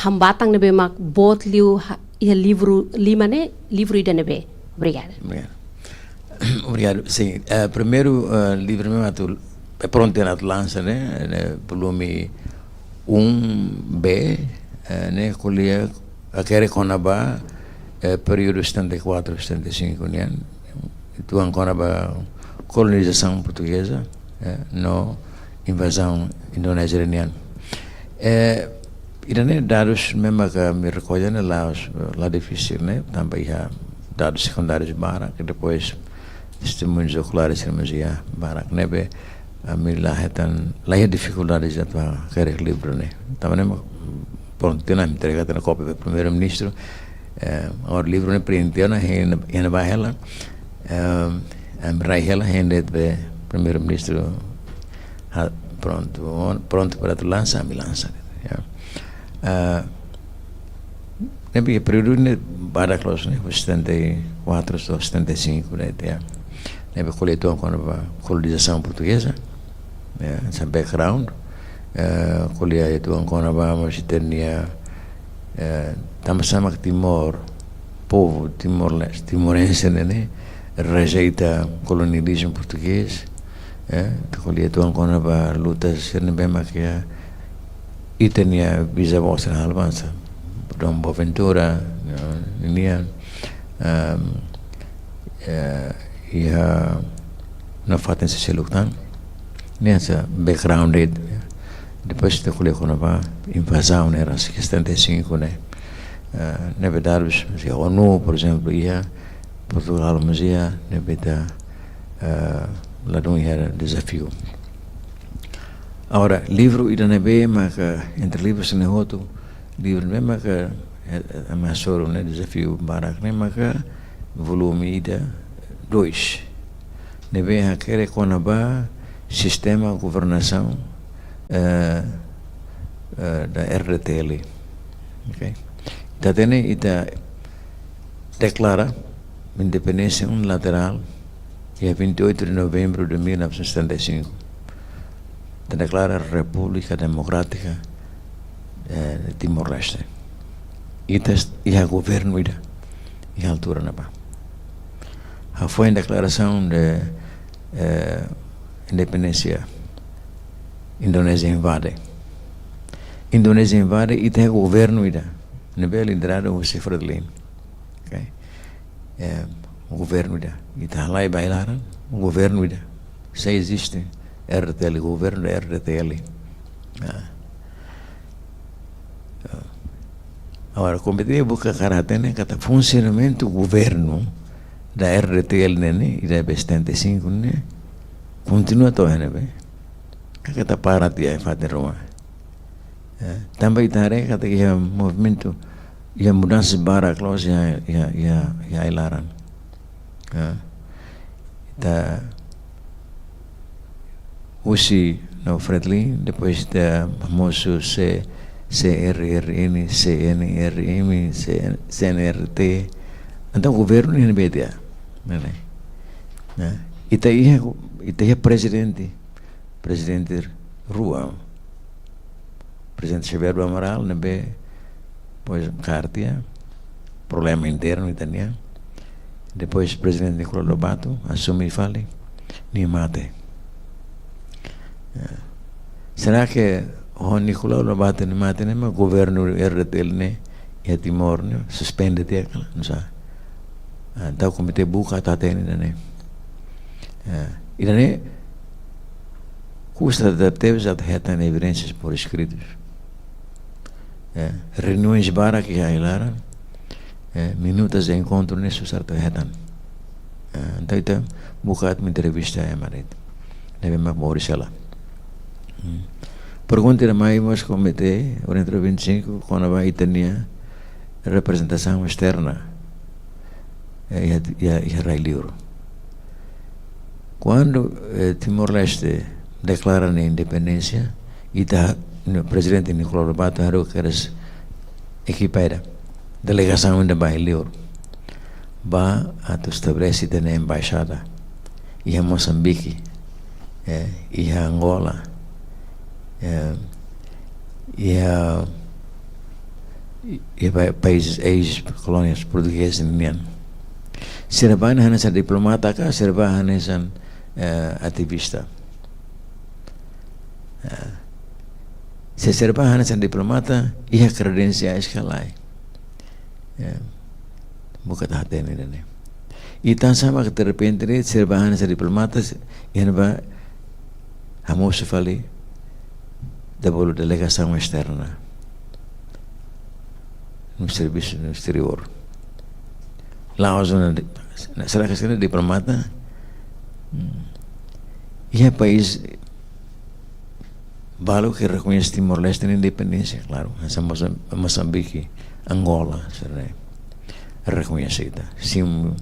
hambatang nebe mak bot liu iha livro 5 ne livro idane be. Obrigada. Obrigado. Sim, primeiro livro mesmo atu pronto na lança, né? Volume 1B, né? Colher aquele conaba período 74, 75, né? Itu conaba colonização portuguesa, no invasão indonesiana. Irane dados mesmo que me recolhem lá difícil, né? Também há dados secundários bara, que depois testemunhos oculares cirurgia bara, né? Be a lá é dificuldades já para querer livro, né? Também pronto, tem na entrega na cópia do primeiro-ministro. Agora o livro né preencheu na renda vai ela, ela renda do primeiro-ministro pronto para tu lançar, me lança. Nebe período né para close né 74 ou 75 né tem nebe coletou com a colonização portuguesa, essa background colhia itu com a vamos tinha sama Timor, povo Timor-Leste, timorense né rejeita colonialismo português, colhia itu com a lutas bem maquia e tinha bisavós na Albança, Dom Boaventura, Ninian, ia na fatin se seluktan nessa background depois de colher com a invasão era 75 né na verdade se a ONU por exemplo ia Portugal mas ia na verdade lá não era desafio agora livro ida na bem mas entre livros e outro livro mesmo que a mais soro né desafio barak né mas volume ida 2 nebe hakere konaba sistema governação da RTL okay tatene ita declara independência unilateral dia 28 de novembro de 1975 declara República Democrática de Timor-Leste e a governo ida e a altura na ba foi a declaração de independência Indonésia invade e tem governo ida nível liderado o Sefradlin okay o governo ida e está lá e bailaram o governo ida se existe RTL governo da RTL agora como dia buka karate né kata funcionamento governo da RTL né e da 75 né continua toh né be kata para dia fazer Roma também tare kata que movimento ia mudança bara close ya ilaran da usi no friendly depois da famoso CRRN, CNRM, CNRT então o governo ini beda ita ia presidente Rua presidente Severo Amaral nebe pois Cartia problema interno italiano depois presidente Nicolau Lobato assume e fale ni mate será que o Nicolau Lobato ni mate né mas governo RTL né e Timor né suspende dia não sabe então comitê buka tatene né e custa da teve já retan evidências por escritos reuniões bara que já ilaram minutas de encontro nesse certo retan então itu buka uma entrevista ya marit deve memorizar lá pergunta mais mas comitê o entre 25 quando vai ter representação externa e rai livro quando Timor-Leste declara a independência e o presidente Nicolau Lobato harus keras equipada delegação ainda vai livro ba atau estabelece na embaixada e a Moçambique e a Angola e a países ex-colônias portuguesas indianas serban hanya sa diplomata ka serba hanya sa ativista se serba hanya sa diplomata ia kredensiais kalai bukan hati ini itan sama que de repente serba hanya sa diplomata ia ba hamos fali da delegação externa no serviço no exterior lá será que será diplomata e é país balu que reconhece Timor-Leste a independência claro essa Moçambique Angola será reconhecida sim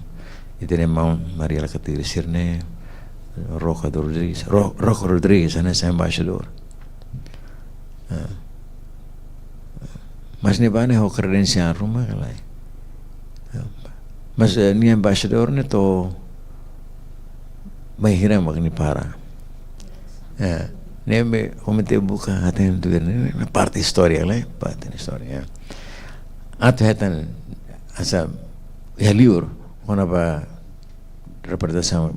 e tem irmão Maria Lacatiri Sirne Roca Rodrigues essa embaixador mas ne bane ho credencial rumah kalai mas ni embaixador ne to mahira magni para ne me komite buka haten tu ne parte história lá parte história até hatan asa ya livro quando ba representação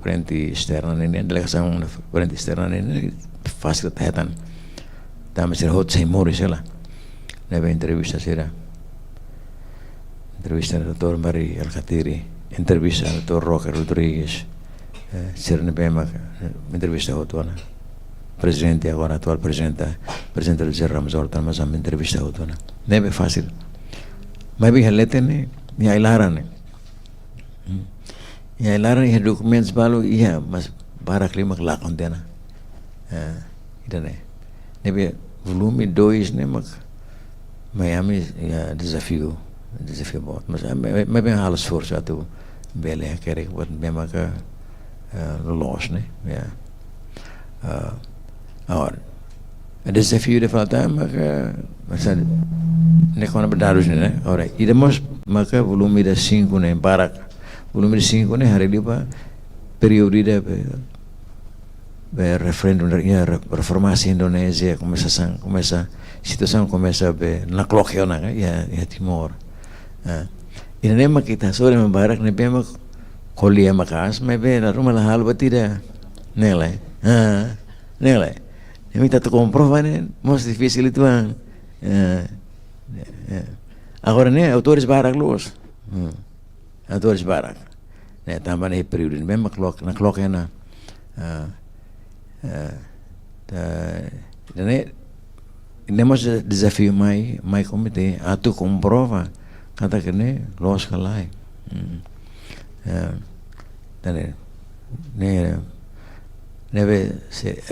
frente externa ne delegação frente externa ne fácil hatan também ser hot sem morir lá neve entrevista será entrevista do Dr. Maria Lacatiri entrevista ao Dr. Roque Rodrigues, Sirne Bema, entrevista ao Dr. Presidente, agora atual presidente do José Ramos Horta, mas a entrevista ao Dr. Não é fácil. Mas bem, ele tem, e aí larane. E aí larane, documentos balu, iya, mas para clima que lá contena. Itu né. Nebe volume 2 né, mas Miami ya desafio bom. Mas bem hal esforço atu bele querer buat memang ke lolos né. Ya. Agora, desafio de falta mas ne kona bedarus né. Ora, idamos maka volume de 5 né, barak. Volume de 5 né hari liba periode de referendum ya reformasi Indonesia começa situação começa na cloqueona ya Timor. Ini nema kita sore membarak ne bema kolia makas me be na rumah hal batida nele. Nele. Nemi tá comprovando, mais difícil itu ang. Agora né autores barak los. Autores barak. Né também é período mesmo na cloqueona. Nemos desafio mai comitê atu comprova kata kene los kalai dan nebe se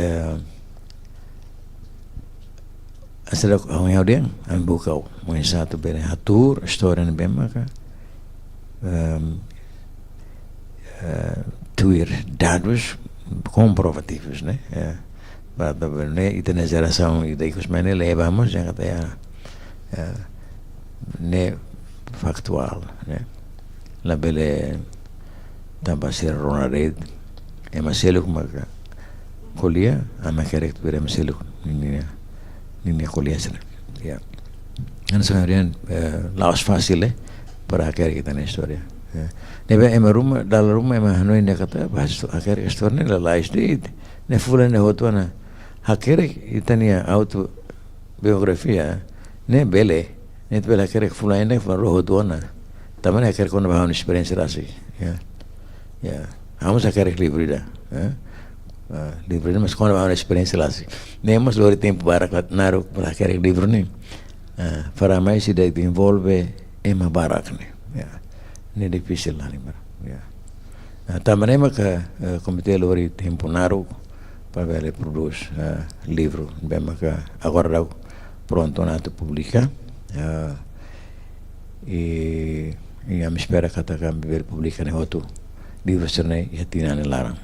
asal orang yang buka mungkin satu beri atur história ne bem maka tuir dados comprovativos, né? Para né, e na geração e daí que os meninos levamos já até né factual, né? La bele também ser ronarede é maselo como colia a maquerect para maselo ninha colia será, ya. Ano sebenarnya laos fácil para querer kita na história. Nebe rumah dalam rumah hanoi ne kata bahas akhir história la lais de ne fulan ne hotona akhir itania autobiografia ne bele ne bele akhir fulan ne faro hotona também akhir quando bahas experiência rasi ya vamos akhir livro da livro mas quando bahas experiência rasi ne mas lori tempo barak naru para akhir livro ne para mais se envolve ema barak ne ya ini difícil lah ni ya. Também que comitê lori tempo naru para ele produz livro bem que agora pronto na tu publica e a me espera que até ver publica ne outro livro serne e tina ne larang.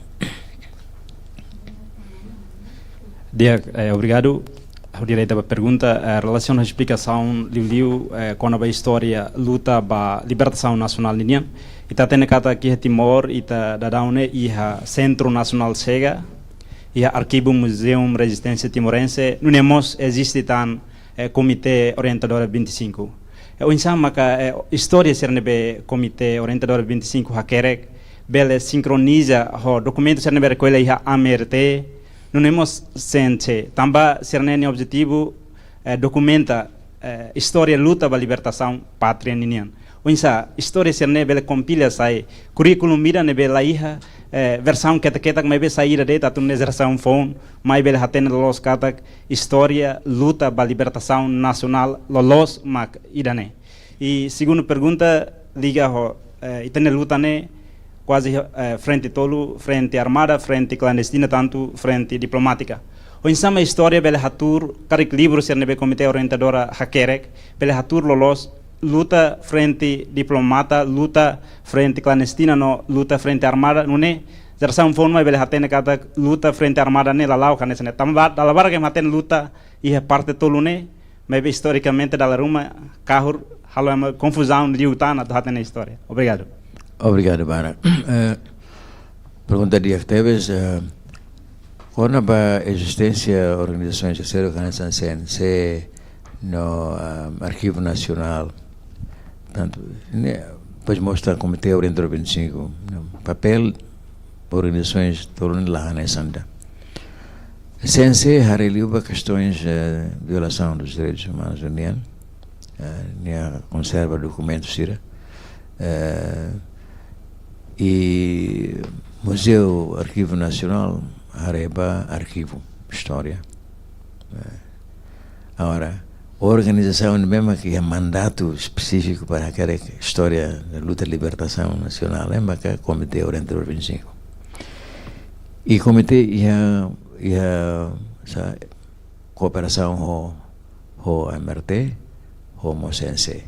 Dia, obrigado. A direita da pergunta em relação à explicação livro com a história luta para libertação nacional linha e tá tendo kata aqui Timor e tá dadaune e a Centro Nacional Sega e a Arquivo Museum Resistência Timorense não nemos existe tan Comitê Orientador 25 o insama que história ser nebe Comitê Orientador 25 hakerek bele sincroniza o documento ser nebe recolhe a AMRT não temos sente também ser nem objetivo documenta história luta para libertação pátria ninian o insa história ser nem bele compila sai currículo mira nebe laiha versão que me sair de tatu geração phone mais bele haten los katak história luta para libertação nacional lolos mak idane e segundo pergunta liga ho itene luta ne quase frente tolo, frente armada, frente clandestina, tanto frente diplomática. O insama história bele hatur, karik livro ser nebe Comitê Orientadora hakerek, bele hatur lolos luta frente diplomata, luta frente clandestina, no luta frente armada, não é? Geração forma bele hatene kata luta frente armada ne lalau kan esne. Tamba dalam barang que haten luta e parte tolo ne, mas historicamente dalam rumah kahur halo uma confusão liutana do haten história. Obrigado. Obrigado, Barak. Pergunta dia Teves, quando a existência da organização de organização CNC no Arquivo Nacional, tanto, depois mostra o Comitê Orientador 25, papel organizações todas lá na Santa. CNC releva questões de violação dos direitos humanos da União, conserva documentos, E Museu Arquivo Nacional arreba arquivo, história. Agora, a organização mesmo que é mandato específico para aquela história da luta de libertação nacional é o Comitê Orientador 25. E o comitê ia cooperação com o MRT, com o Sense.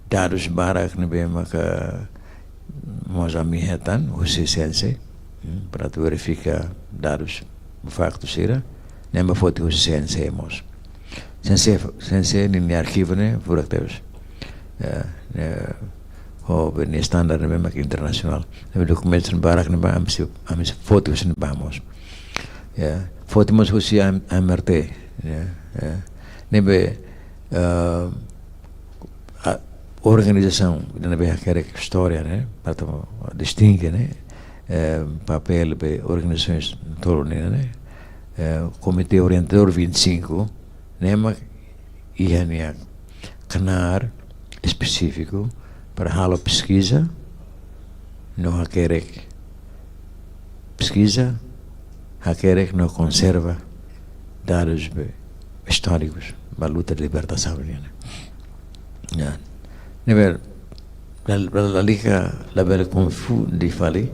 Dados barak ne mesmo que nós amihetan o Sense para verificar dados factos sira, nem a foto o Sense mos. Sense ni arquivo ne furateus. O beni standar ne mesmo que internacional. Ne documentos barak ne ba amis fotos ne bamos. Foto mos o MRT. Nebe a organização da aquela história, né, para distinguir, né, papel de organizações todo, né, Comitê Orientador 25, né, mas ia canal específico para a pesquisa, não aquele pesquisa, aquele que não conserva dados históricos da luta de libertação, né. Never la liga la bela confu di fali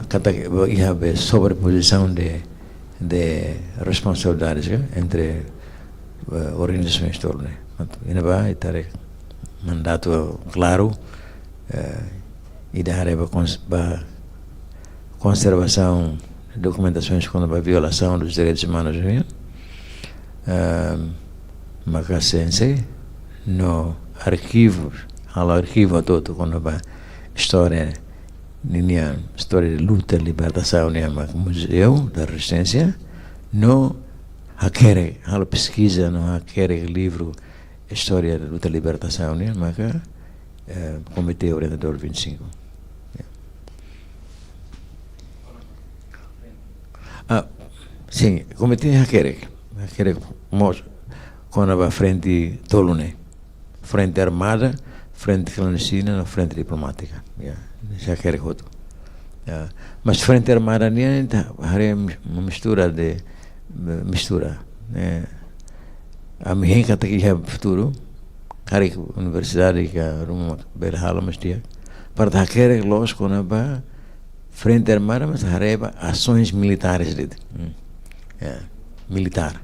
kata ia be sobreposição de responsabilidades entre organizações todas, né. Ina vai ter mandato claro e da conservação de documentações quando a violação dos direitos humanos, né. Maka Sense no arquivo todo quando a história de luta, libertação, né, museu da resistência, no aquele pesquisa, no aquele livro história da luta, libertação, né, maka Comitê Orientador 25. Sim, comitê aquele quando a frente tolune, frente armada, frente clandestina, frente diplomática. Já quero outro. Mas frente armada nem é uma mistura. A minha que aqui é futuro, cara universidade que é uma bela hala mas dia. Para aquele los quando a frente armada mas hareba ações militares militar.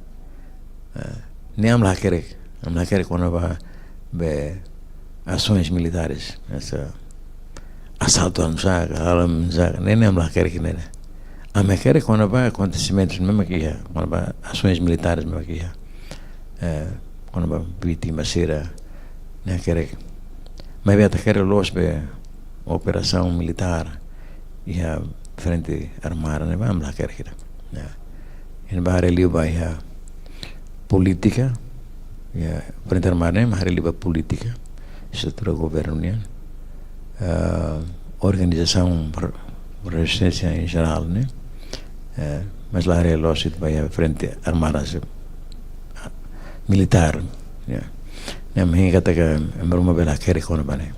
Nem amla querer quando vai ações militares, essa assalto a nem amla querer que nem. A me querer quando vai acontecimentos mesmo que quando vai ações militares mesmo que quando vai vítima será nem querer. Mas vai querer los operação militar e a frente armada nem amla querer que né. Em barulho vai política, frente armada, mas releva política, estrutura governo, organização resistência em geral, né? Mas lá é lógico vai a frente armada militar, né? Mas kata que é uma bela querer quando vai,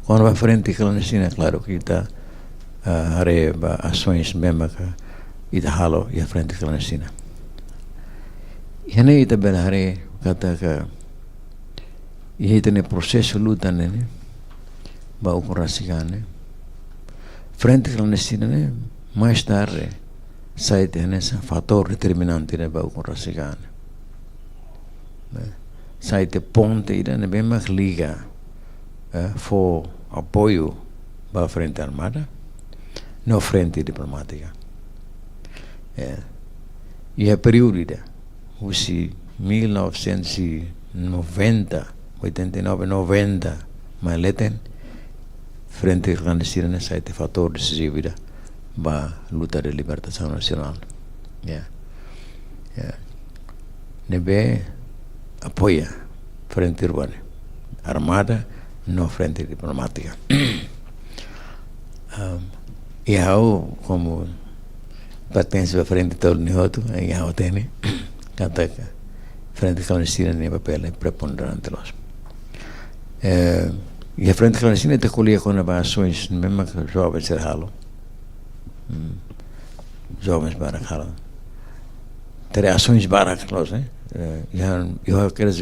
quando vai frente clandestina, claro que está hareba ações mesmo que ita halo e a frente clandestina. E aí ita bela hari kata que e ita ne processo luta né, ba ocorasikan né, frente clandestina né, mais tarde sai nesse fator determinante né ba ocorasikan, sai te ponte ida ne bem mais liga for apoio ba frente armada, no frente diplomática. E a período usi 1990, 89, 90, mas leten frente clandestina nessa é fator decisivo para a luta de libertação nacional. Nebe apoia frente urbana, armada, no frente diplomática. E eu como pertence à frente todo nihoto, e eu tenho kata frente clandestina nem papel preponderante los. E a frente clandestina te colhia com ações, mesmo que jovens ser ralo. Jovens barak halo. Tere ações barak close, né? Eu quero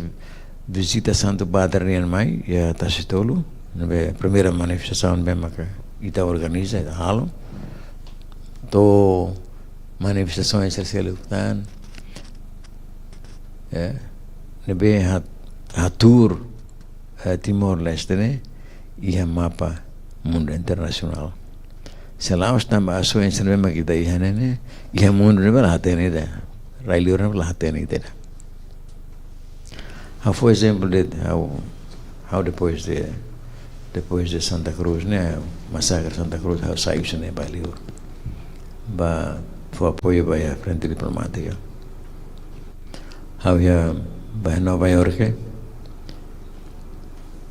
visita Santo Badrian Mai, e Tacitolo, na primeira manifestação mesmo que ita organiza, ita halo. To manifestações serselutan, nebe hatur Timor-Leste, né? E a mapa mundo internacional. Selaus tambah ações mesmo que daí, né? E a mundo não vai lá ter nada. Railur não vai lá ter nada. For exemplo, how depois de Santa Cruz, né? Massacre Santa Cruz, how saiu né? Baliur. Ba foi apoio para a frente diplomática. How ya ba Nova York.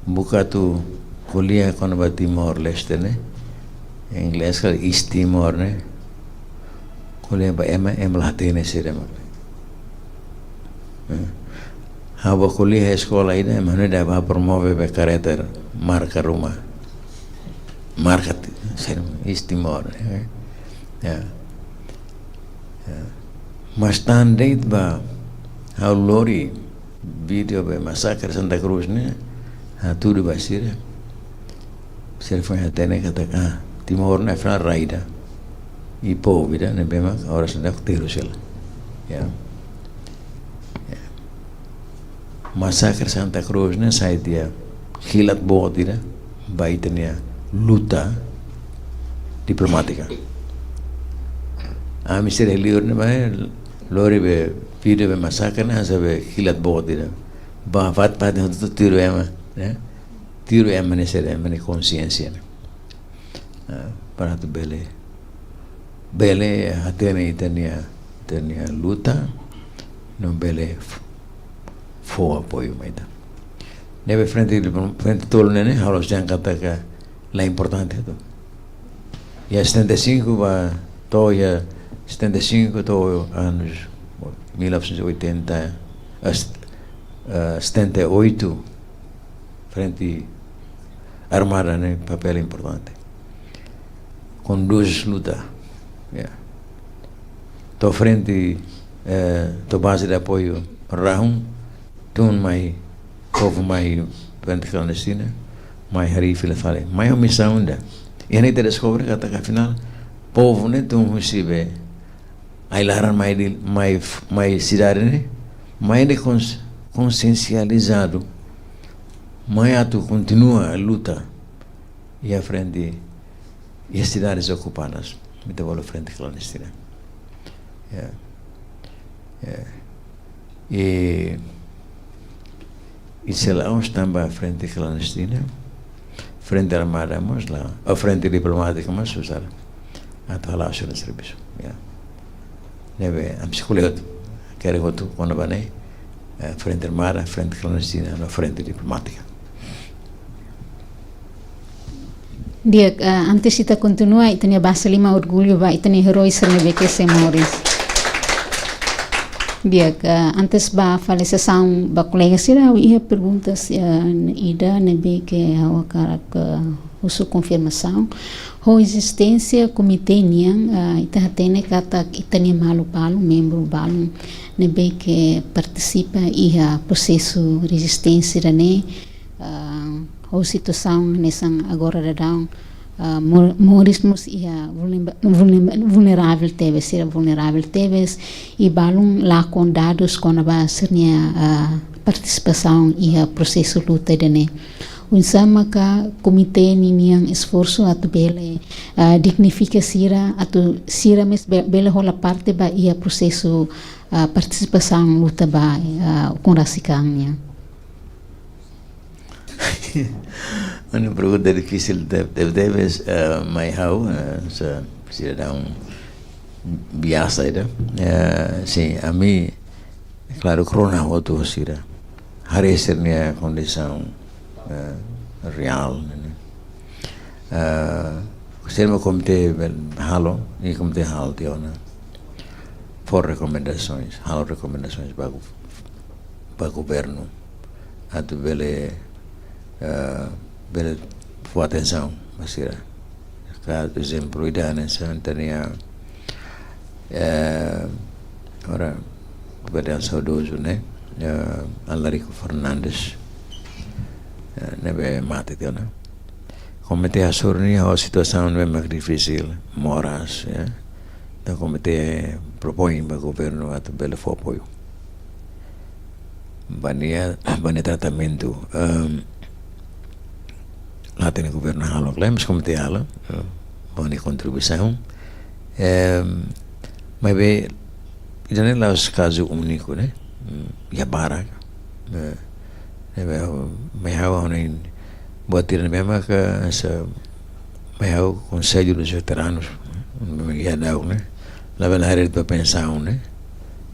Buka tu kuliah kono ba Timor-Leste, né? Em inglês kali East Timor, né? Kuliah ba latih sira mak. Haba kuliah sekolah ini mana dah ba promove ba karakter marca rumah. Marca East Timor, né? Mas tandait ba how lori video ba massacre Santa Cruz, né? Tudo ba sira. Sira foi até né kata Timor na final raida. E povo vida né bem mas agora se dá tiro sela. Massacre Santa Cruz né sai dia hilat bot dia baitnya luta diplomática. Mister Helior né vai lori be video be massacre né sabe hilat bot dia. Ba vat pada untuk tiro ema né? Tiro ema né sera ema né consciência né? Para tu bele hati ni tenia luta não bele for apoio mais tá neve frente tolo né harus jangan kata la importante itu ya 75 va to ya 75 to anos 1980 78 frente armada né papel importante conduz luta to frente to base de apoio rahum tun mai povo mai frente clandestina mai hari fila fale mai missão ainda e nem te descobre que afinal povo né tun recebe ai laran mai cidade né mai de consciencializado mai atu continua a luta e a frente e as cidades ocupadas me devolve frente clandestina e se lá estamos a frente clandestina frente armada mas lá a frente diplomática mas usar a falar sobre o serviço deve a psicologia quer outro quando vai frente armada frente clandestina na frente diplomática. Dia antes kita continua itania basa lima orgulho ba itania heróis nebe se Moris. Dia antes ba falização ba colega sira ia perguntas ida nebe que a cara uso confirmação ho existência comitê niang ita hatene kata itania malu palu membro balu nebe que participa ia processo resistência né ou situação nessa agora dadão morismos ia vulnerável teve ser vulnerável teve e balum lá com dados com a basernya participação ia processo luta dene unsama ka comitê niniang esforço atu bele dignifica sira atu sira mes bele hola parte ba ia processo participação luta ba com rasikangnya. Uma pergunta difícil deves mai hau se dá biasa itu sim a mim claro corona outro sira hari sernya condição real ser meu comitê halo e comitê halo tiona for recomendações halo recomendações para governo atu bele bela for atenção, Masira. Por exemplo, ida nessa tania ora governo saudoso, né? Alarico Fernandes, nebe mate teu, né? Komite asurni a situação não é mais difícil, moras, ya. Então komite propõe para o governo a bela for apoio. Bania tratamento lá tem o governo halo, mas komite halo, bani contribuição. Mas bem, isso não é o caso único, né? Ya barak, mas há buat tiran memang ke mau Conselho dos Veteranos ya dau, né? Lá vai hari para pensar, né?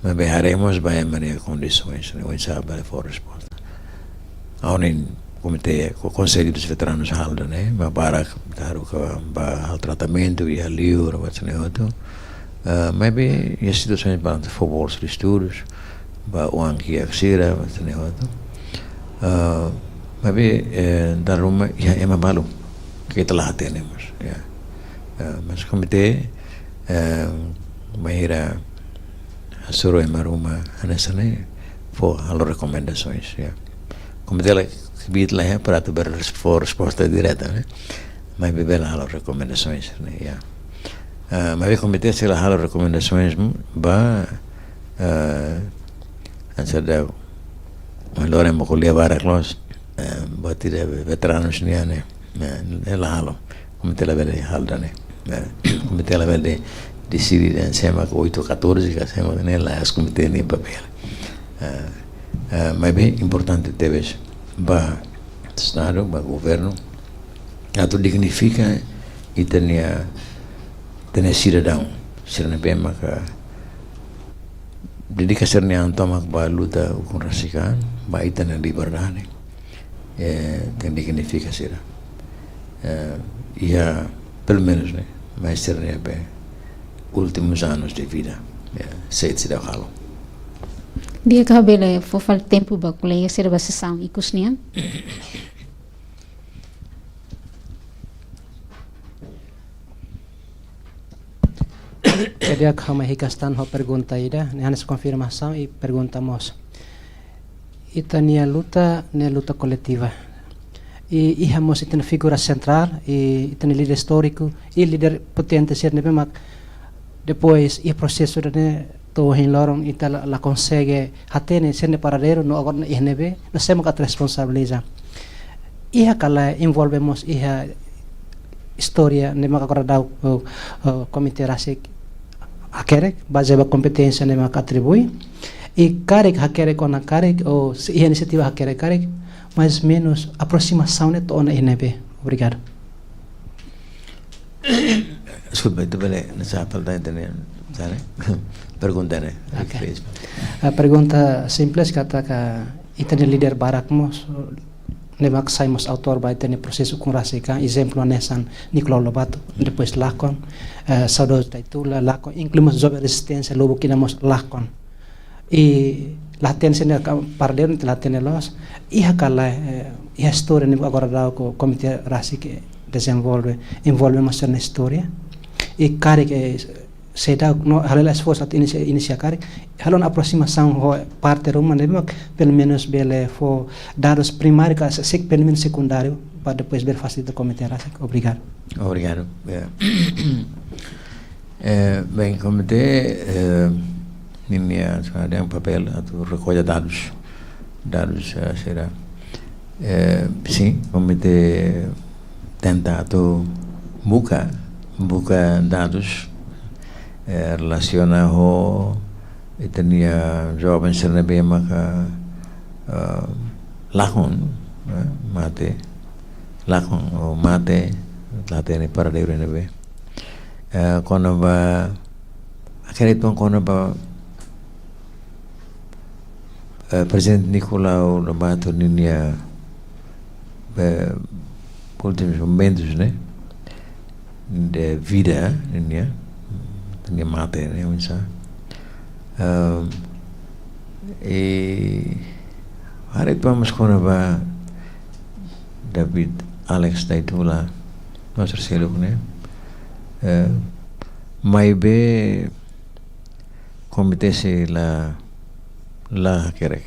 Mas haremos bem maneira condições, né? Sabe for resposta. Há comitê, o Conselho dos Veteranos halda, né? Mas para taruh ke tratamento e livro, macam itu. Mas bem, a situação para futebol de estudos, para uang que aksira, macam itu. Mas da rumah ya emang malu kita lah temos ya, mas komite mahira suruh emang rumah anesane for halo rekomendações ya, komite lah bit lah ya para tu for resposta direta, né? Mas bebel halo rekomendações ya, mas komite sila halo rekomendações ba anjada malore mo kuliah barak los buat tidak veteranos ni ane, lah halo, komite lah beli hal dan komite lah beli di sini dan SMA ke 8-14 ke SMA ni lah as komite ni papel, mas bem importante teves ba estado, ba governo, atau dignifica e tenha cidadão, bem maka dedicação ni antomak ba luta ukun rasikan, ba itana liberdade. Tem dignifica sira e pelo menos, né, mas ser bem últimos anos de vida sei se deu halo Dia kau bela fofal tempo ba kuliah serba sesang ikusnian. Jadi aku mau hikastan ho pergunta ida, ne hanes confirmação e perguntamos. Ita nia luta coletiva. E ihamos ita figura central e ita líder histórico e líder potente ser nebe mak depois e processo de to hin lorong ita la consegue hatene ser paradeiro no agora ihnebe no semo kat responsabiliza. Iha kala envolvemos iha história ne mak agora dau komite rasik akerek base ba competência ne mak atribui. E karek hakerek ona karek ou iniciativa hakerek karek mais menos aproximação né tona INB. Obrigado. Desculpa, tu boleh nessa pergunta entender, sabe? Pergunta né? Okay. A pergunta simples kata ka itane líder barakmos nemak saimos autor ba itane processo com rasika exemplo nesan Nicolau Lobato depois lakon saudos taitula lakon incluímos job resistência lobo kinamos lakon e latihan sini pardeiro latihan los iha kala iha história ni agora dá com comitê rasi que envolve mais na história e cara que se dá no halal esforço at inicia cara halon aproximação parte rumah nem pelo menos bele for dados primários que pelo menos secundário para depois ver facilitar comitê rasi. Obrigado. Obrigado. Bem, comitê ini ada yang papel atau recolha dados será sim, komite tenta atau buka dados relacionado itania jovens serna bem maka lakon mate latene para deure nebe kono ba akhirnya tuan kono ba Presidente Nicolau Lobato ninia últimos momentos, né, de vida ninia mate, né, e hari itu mas kona ba David Alex Daitula nosso seluk né mai be komite se la kerek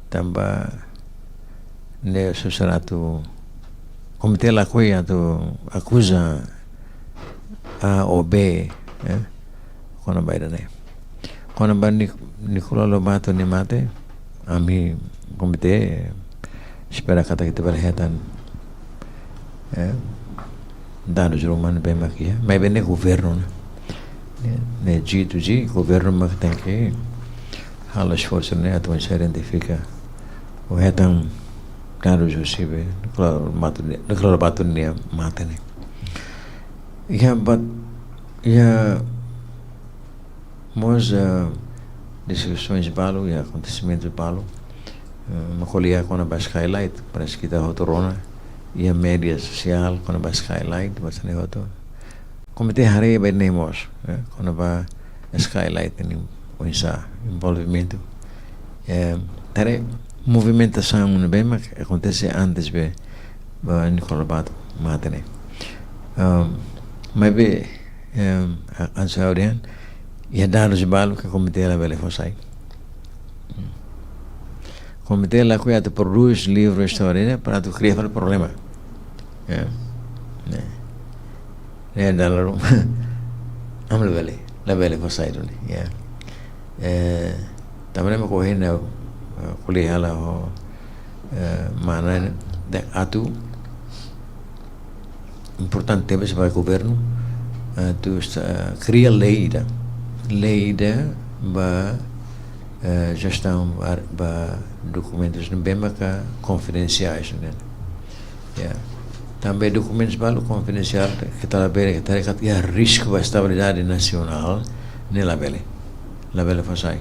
tambah ne sesuatu komite la koi atau akuza A ou B kona baida ne kona ba Nicola Lobato ni mate ami komite espera kata kita berhatan danos romano bem aqui mas bem governo né G2G governo mas tem que hala esforço né atuan se identifica o hetan danos Josibe Nicola Lobato ni mate ne mas discussões balu e acontecimentos balu makolia kona bas highlight parece que tá rotorona e a mídia social kona bas highlight basane hoto komite hari bem nemos kona ba highlight ni onsa envolvimento tare movimentação no bem mas acontece antes be Nicola Bato matene mas be ansaudian ia danos balu que komite la bele fosai komite la kuya tu produz livro história para tu criar o problema né dalam amla bele la bele fosai né também me correr na kuliah la mana de atu importante sebagai governo tu cria lei ba gestão ba documentos no BEMACA confidenciais né também documentos balu confidencial que está bem que está risco da estabilidade nacional ne la bele fazai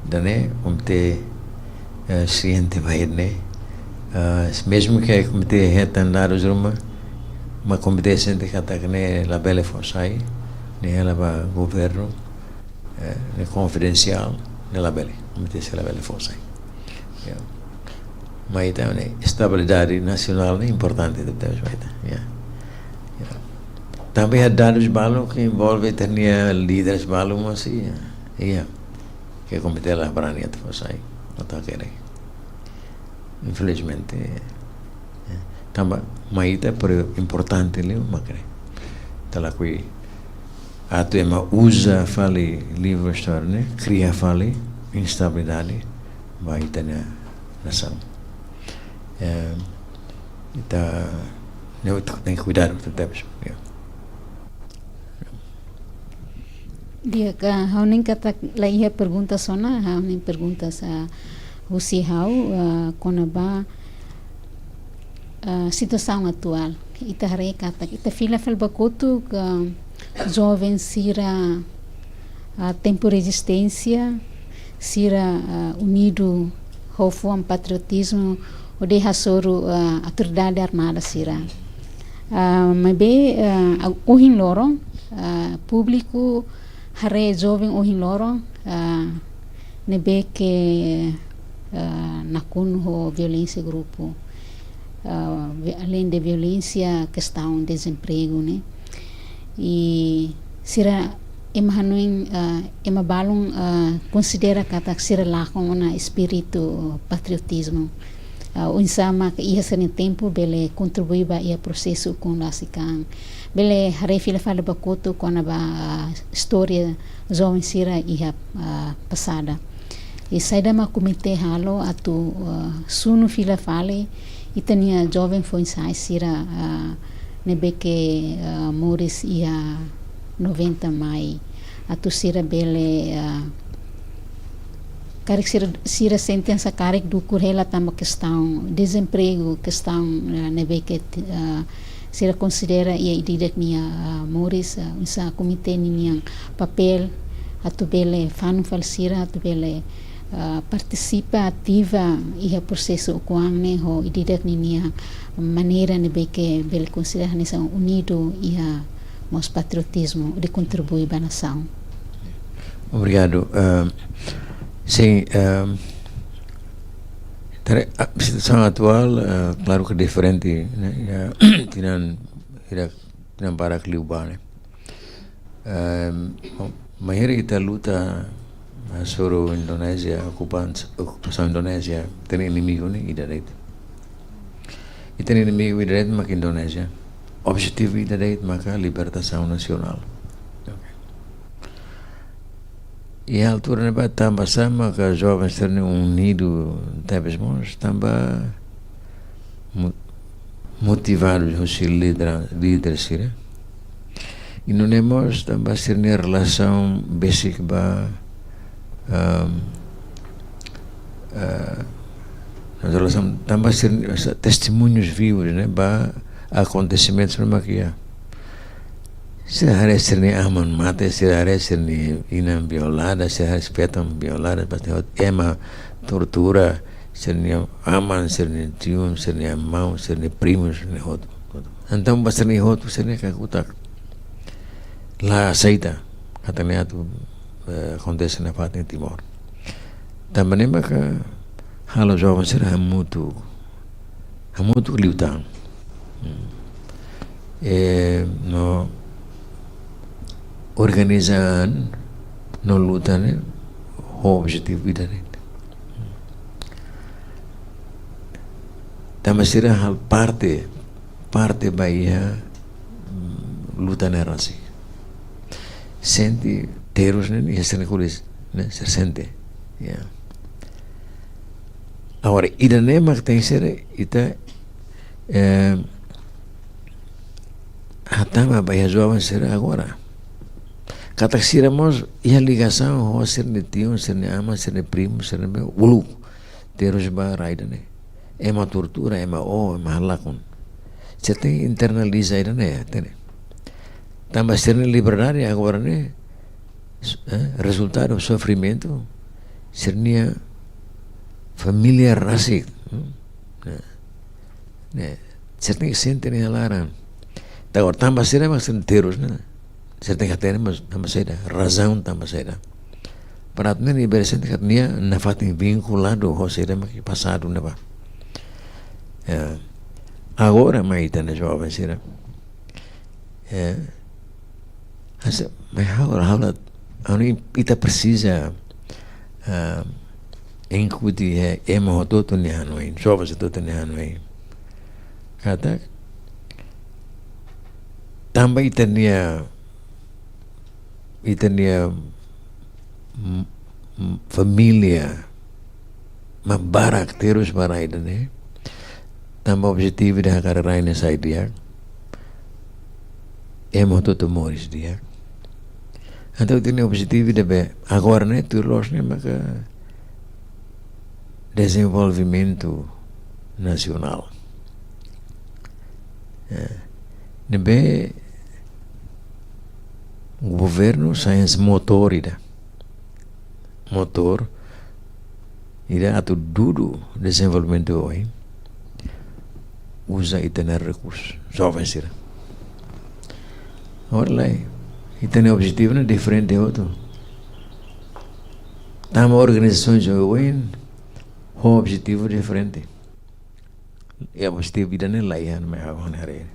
dane te ciente vai né mesmo que comite retan dados uma competência de kata que la bele fazai ne ela ba governo ne confidencial ne la bele comite la bele fazai mas também estabilidade nacional é importante do Deus vai também há dados balu que envolve ternia líderes balu masih que comite la brania de fazai não querer infelizmente também mas é importante ali macre tala kui atu ema usa fali livro história né cria fali instabilidade vai ter na nação kita tem que cuidar do tempo dia ka hauning kata lai ha pergunta sona hauning pergunta sa husi hau konaba situação atual ita hare kata ita fila fel bakotu ka jovem sira tempo resistência sira unido hofuam patriotismo ode hasoro autoridade armada sira mabe ohin lorong público hare jovem ohin lorong nebe que nakun ho violência grupo além de violência questão desemprego né e sira emahanuing emabalung considera kata sira lakong na espírito patriotismo unsama que ia ser em tempo bele contribuir ba ia processo com lasikan bele hare fila fala bakoto com a história jovem sira ia passada e saída ma comité halo atu sunu fila fale e tania jovem foi sai sira nebe que Morris ia 90 mai atu sira bele karik sira sentença karik do currela tama questão desemprego questão nebe que sira considera ia ididak nia Morris sa comitê nia papel atu bele fanu falsira atu bele participa ativa ia processo kuangne ho ididak nia maneira nebe que bele considera nessa unido ia mas patriotismo de contribuir para a nação. Obrigado. Sim, A situação atual, claro que é diferente, né? Tinan para Cliuba, né? Mas kita luta sobre Indonésia, ocupação Indonésia, tem inimigo, né? E tem inimigo direto, mas Indonésia. Objetivo direto, mas a libertação nacional. E a altura ne ba tamba sama que os jovens terem unido tebes tamba motivados os líderes né? E não temos tamba ser relação basic ba relação tamba ser testemunhos vivos né ba acontecimentos no maquia. Se hari ni aman mate, se hari ni inam violada, se hari espetam violada, pasti ema tortura, se ni aman, se ni tium, se ni amau, se ni primos, ni hot. Então basta ni hot, se ni kakutak. La aceita, katanya tu acontece na parte de Timor. Também é que halo jovem será muito liutang. No organizan no luta né o objetivo vida né também será hal parte bahia luta né rasi sente terus né e ser colis né ser sente yeah. Agora ida né mas tem ser ita hatama bahia jovem será agora. Kata siramos ia ligação ho ser ne tio, ser ne ama, ser ne primo, ser ne ulu. Terus ba raida ne. Ema tortura, ema halakun. Você tem internaliza ida ne, tene. Tamba ser ne liberdade agora ne. Resultado sofrimento ser ne família rasik. Ne. Você tem que sentir ne alaran. Agora tamba ser mas ser terus ne. Você tem que ter razão também para tu nem bersen que tinha na fatin vinculado ao ser que passado né agora mais tá na jovem será mas agora ita precisa incutir emo todo ne hanoi jovens todo ne hanoi kata também tinha família mabarak terus maraida né também objetivo de carreira nessa ideia todo moris dia então tem objetivo de agora né tulos né mas desenvolvimento nacional nebe o governo science motor ida atu dulu desenvolvimento hoje usa e tener recursos jovens ira agora lá e tem objetivo né diferente de outro tamo organizações hoje o objetivo diferente e o objetivo ida né lá ia não é agora né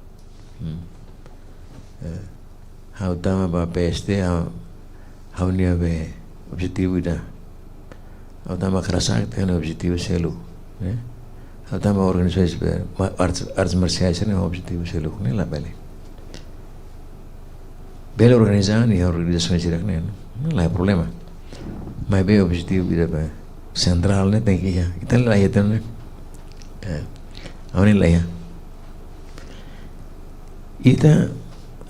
how tama ba PST how nia be objetivo ida how tama krasak tem objetivo selu né how tama organizações artes marciais tem objetivo selu né lá bele organizar e organizações direct né não é problema mas be objetivo ida be central né tem que ir então lá ia ter né aonde lá ia ita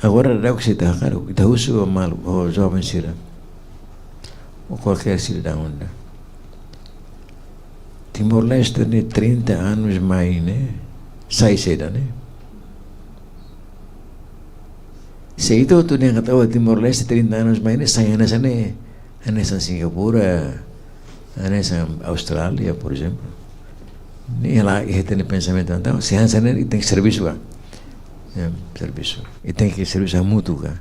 agora dá o que se está caro, está uso mal o jovem sira, ou qualquer cidadão onda. Timor-Leste tem 30 anos mais, né? Sai cedo, né? Se itu tu yang kata Timor-Leste 30 anos mais, né? Sai nessa né? Nessa Singapura, nessa Austrália, por exemplo. Nem lá e tem pensamento então, se essa né tem serviço lá. Serviço e tem que serviço mútuo kan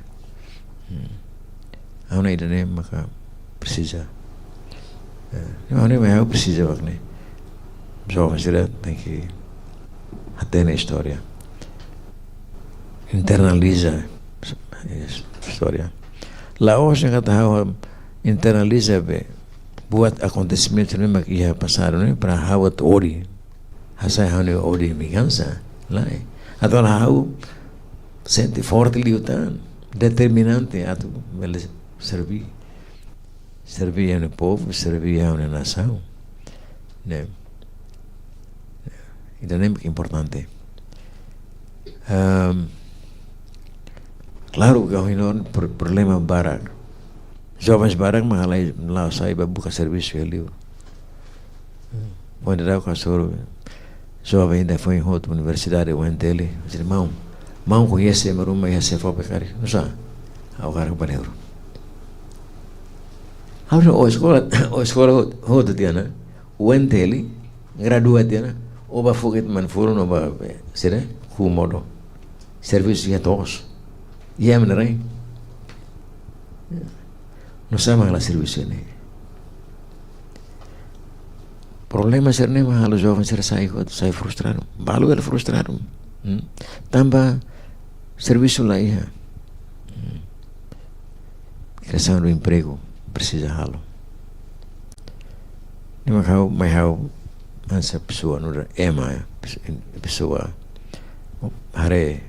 auna ida ne maka precisa auna mai precisa wakne jovens tem que até na história internaliza a história. Lá hoje internaliza buat acontecimentos mesmo que já passaram, né, para hawat ori hasai hane ori migansa lá atau hau sente forte liutan determinante atu mele servir ao povo, servir à nação, né? Isso é muito importante. Claro que há um problema barak. Jovens barak mahalai lá sai para buscar serviço ali. Quando eu casou, jovem ainda foi em outra universidade, eu entrei, disse mão conhece a rumah ia se for pecar, não sabe? Agora o banheiro. O escola hoto tiana, o enteli, gradua tiana, oba foguete manfuro no ba, será? Humodo, serviço ia todos, ia menerai. Não sabe mais serviço ini. Problema serne mahal jovem ser sai frustrado, balu ele frustrado, tambah serviço lá ia, criação do emprego precisa halo. Ni mau essa pessoa não pessoa hari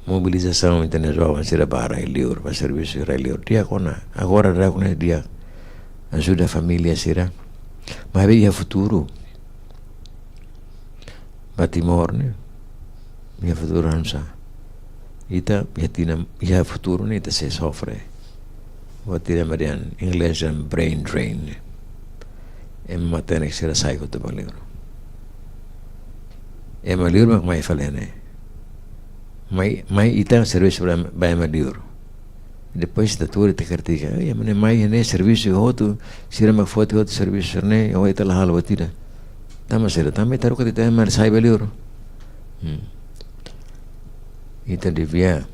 mobilização internasional será para liur para serviço liur dia kona agora dia ajuda a família será mas havia futuro batimor né ia futuro hansa ita ia futuro né ita se sofre Watira marian inglês brain drain matene será saio do livro livro mak mai falene mai ita serviço para mai livro depois da tua te critica mane mai ne serviço outro sira mak foto outro serviço ne ou ita lahal watira tama será tama taru que te mai sai livro ita devia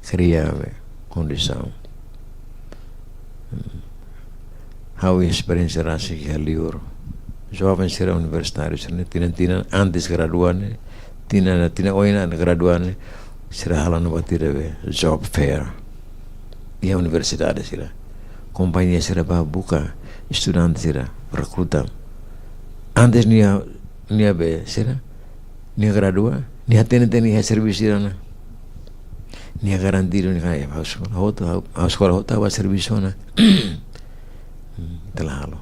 criar condição how experiência rasa que liur jovens serão universitários né tina antes graduan tina oina graduan será halan batira job fair e a universidade será companhia será para buka estudante será recruta antes nia be será nia gradua nia tene serviço será nia garantido nia a escola hota va serviço na telahalo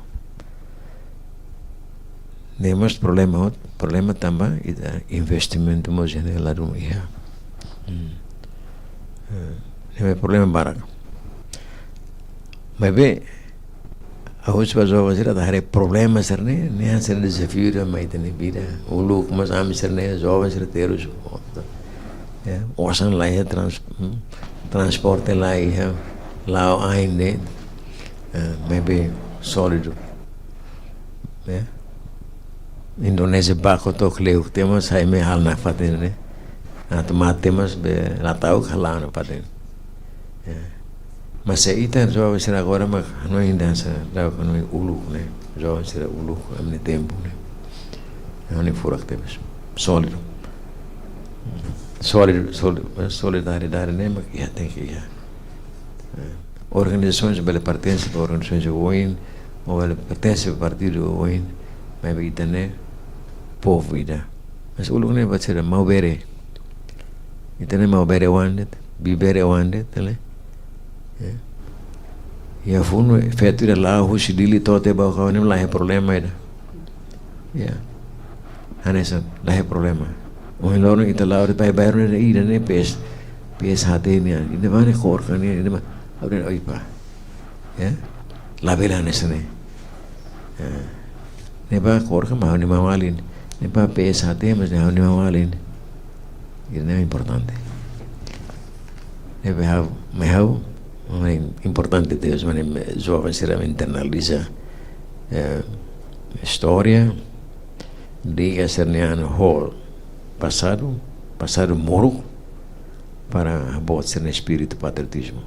nemos problema também ida investimento mojene lá do ia é problema barato mas bem a hoje vai fazer ada problema serne nem ser desafio mas tem vida o look mas a serne jovens reteiros osan lá é transporte lá é lá ainda maybe sólido né Indonésia bako tok leu temos aí me hal na faten né temos be lá tau khala na faten mas se ita jovem será agora mas não ainda se dá com no ulu né jovem será ulu amne tempo né não nem furak temos sólido solidariedade né mas já tem que já organizações bela pertence para organizações de OIN ou bela pertence para partido OIN mas kita né povo ida mas o lugar né vai ser mau bere kita né mau bere wandet bibere wandet né e a fundo feito ir lá o chidili tote ba kau nem lá é problema ida anessa lá é problema o loro kita lá o pai bayar né ida né pes hati né ida vai né cor kan né ida abren oipa la vela nessa né ba cor kan mau ni mamalin ba pes hati mas ne ni mamalin isso é importante importante Deus mas jovem será internaliza história diga ser neano hall passado moro para botar ser espírito patriotismo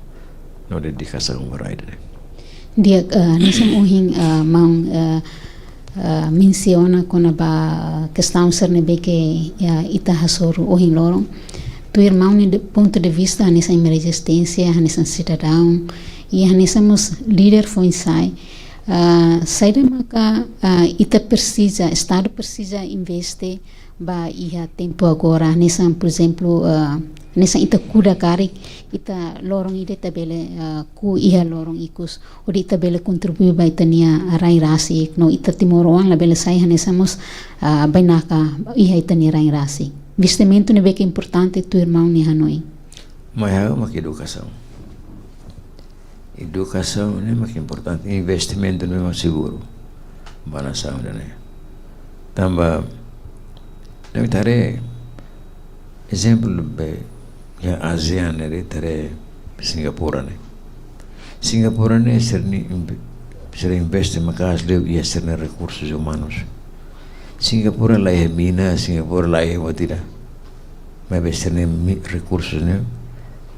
não dedicação para ele dia nasam uhing mang menciona quando a questão ser nebe que ita hasoro o lorong tu irmão do ponto de vista nessa resistência nessa cidadão e nessa líder foi sai saída maka ita precisa estado precisa investir ba ia tempo agora nessa por exemplo nessa ita kuda kari ita lorong ide tabele ku ia lorong ikus odi ita bele kontribui ba itania rai rasi no ita timoroan la bele sai hanesamos bainaka ia itania rai rasi vestimento ne beke importante tu irmão ni Hanoi mas é uma educação é mais importante investimento não é mais seguro banação né tamba não tare exemplo be ya ASEAN ne tare Singapura ne ser investe makas leu ia ser recursos humanos Singapura lá é mina Singapura lá é watira mas be ser recursos né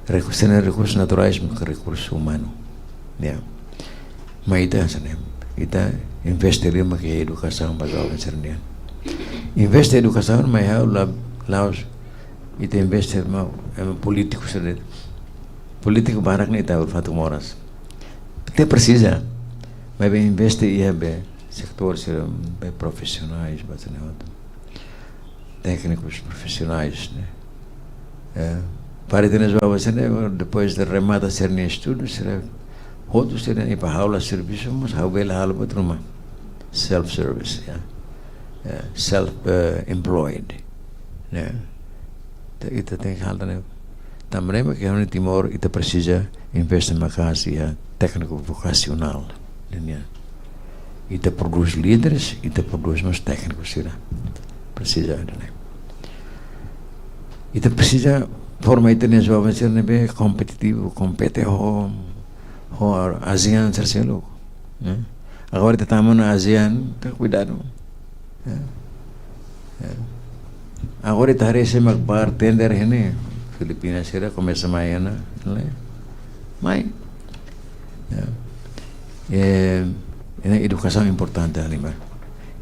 recursos naturais mas recursos humanos ya mas ita investir ma ke educação bagal cernian investe educação mas laos ita investe ma político ser político barak ni ta urfatu moras te precisa mas bem investe ia be sector ser be profissionais batene técnicos profissionais né para ter depois de remata ser nem estudo será outro será nem para aula serviço mas bela aula para self service self employed né ita tem halda né também que no Timor ita precisa investir na casa técnico vocacional né ita produz líderes ita produz mais técnicos será precisa né ita precisa forma italiana jovem ser nebe competitivo compete ho ASEAN terceiro né agora kita tamu na ASEAN tá cuidado agora está recém bartender ini Filipinas será começa amanhã né mas educação importante anima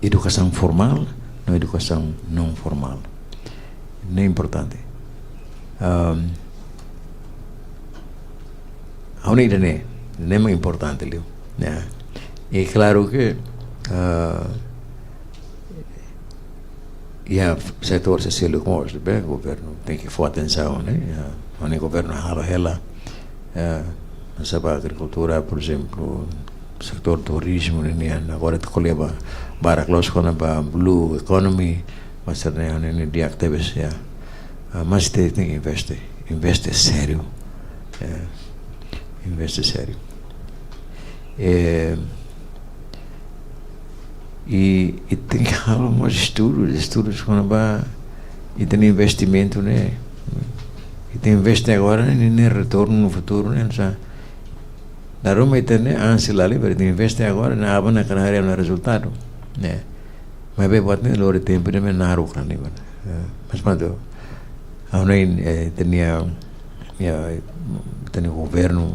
educação formal não educação não formal é importante a unida né é muito importante Leo né e claro que setor social como o governo tem que dar atenção né o governo hala hela sobre a agricultura por exemplo setor turismo né agora te colheba baraklos com a blue economy mas né dia atividades mas tem que investir sério investe sério e tem que falar mais estudos quando vai e tem investimento né e tem investir agora né retorno no futuro né já da Roma e tem ansi lá livre tem investir agora na aba na carreira no resultado né mas bem buat né lori tempo né naruh kan nih mas mado Aunque tenía governo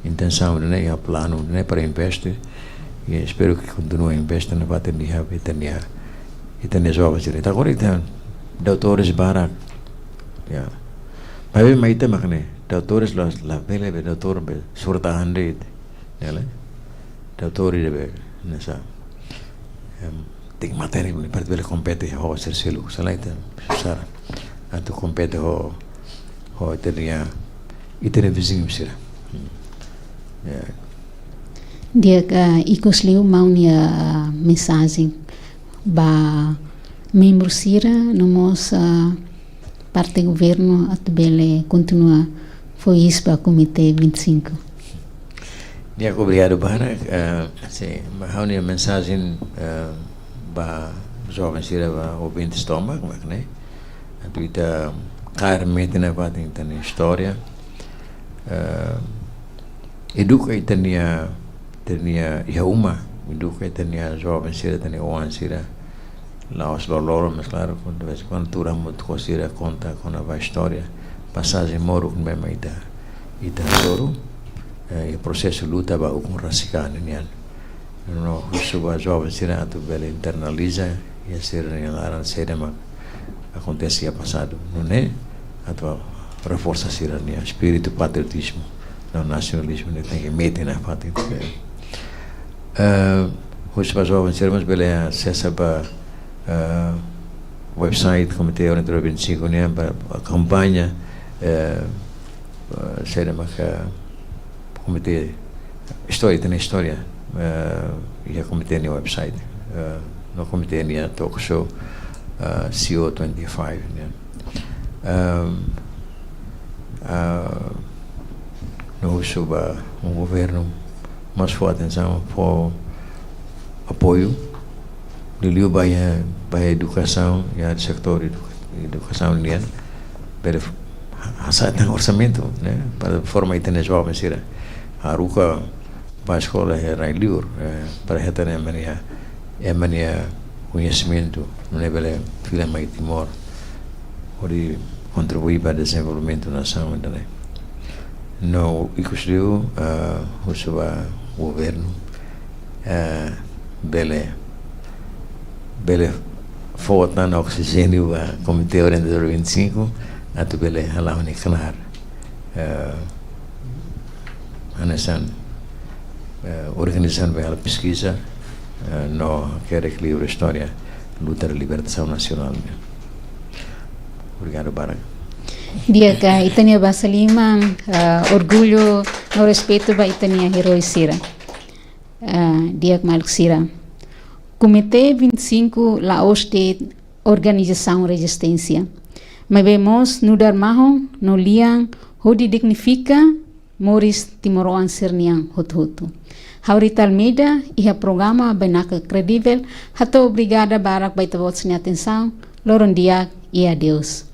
intenção né já plano né para investir e espero que continue a investir na parte de e tenha jovens direito agora então doutores barak mas bem tem makne doutores la bela doutor be surtahan deh né doutori de nessa tem matéria que parte dele compete ho ser selo salaita sara anto compete ho teria e teria vizinho sira dia ikos liu mau nia mensagem ba membro sira nomos parte governo atbele continua foi isso para comitê 25 dia obrigado para sim mau nia mensagem ba jovem sira ba ouvinte estômago né tu ita claramente na parte da história educa itania uma educa itania jovem sira tenia oan sira laos loloro mas claro quando vez quando tu muito cosira conta com a história passagem moro com bem ita soro e processo luta ba com rasicane nian no suba jovem será tu bela internaliza e a ser aran sede mas acontecia passado não é atual reforça a cidadania espírito patriotismo não nacionalismo não tem que meter na pátria hoje para jovens será mas bela acessa para website Comitê Orientador 25 né para a campanha sede mas comitê história tem história e a comitê no website no comitê no talk show CO25 né no suba governo mais forte atenção por apoio Liliu para a educação e a setor educação né para fazer orçamento né para formar itens jovens a ruka para a escola é livre para reter a mania conhecimento não é bela filha mais Timor pode contribuir para o desenvolvimento da nação também no icusliu o seu governo bela falta no oxigênio a Comitê Orientador 25 a tu bela lá onde claro Anasan organizando a pesquisa no quer livro história luta da libertação nacional. Obrigado, Barak. Dia ka itania basalima orgulho no respeito ba itania heroicira. Dia maluk sira. Comitê 25 Laos de Organização Resistência. Mas vemos no Darmaho, no Liang, onde dignifica Moris Timoroan Serniang Hutu. Haurita Almeida e a programa Benaca Credível, hato obrigada barak baita votos atenção, loron dia e adeus.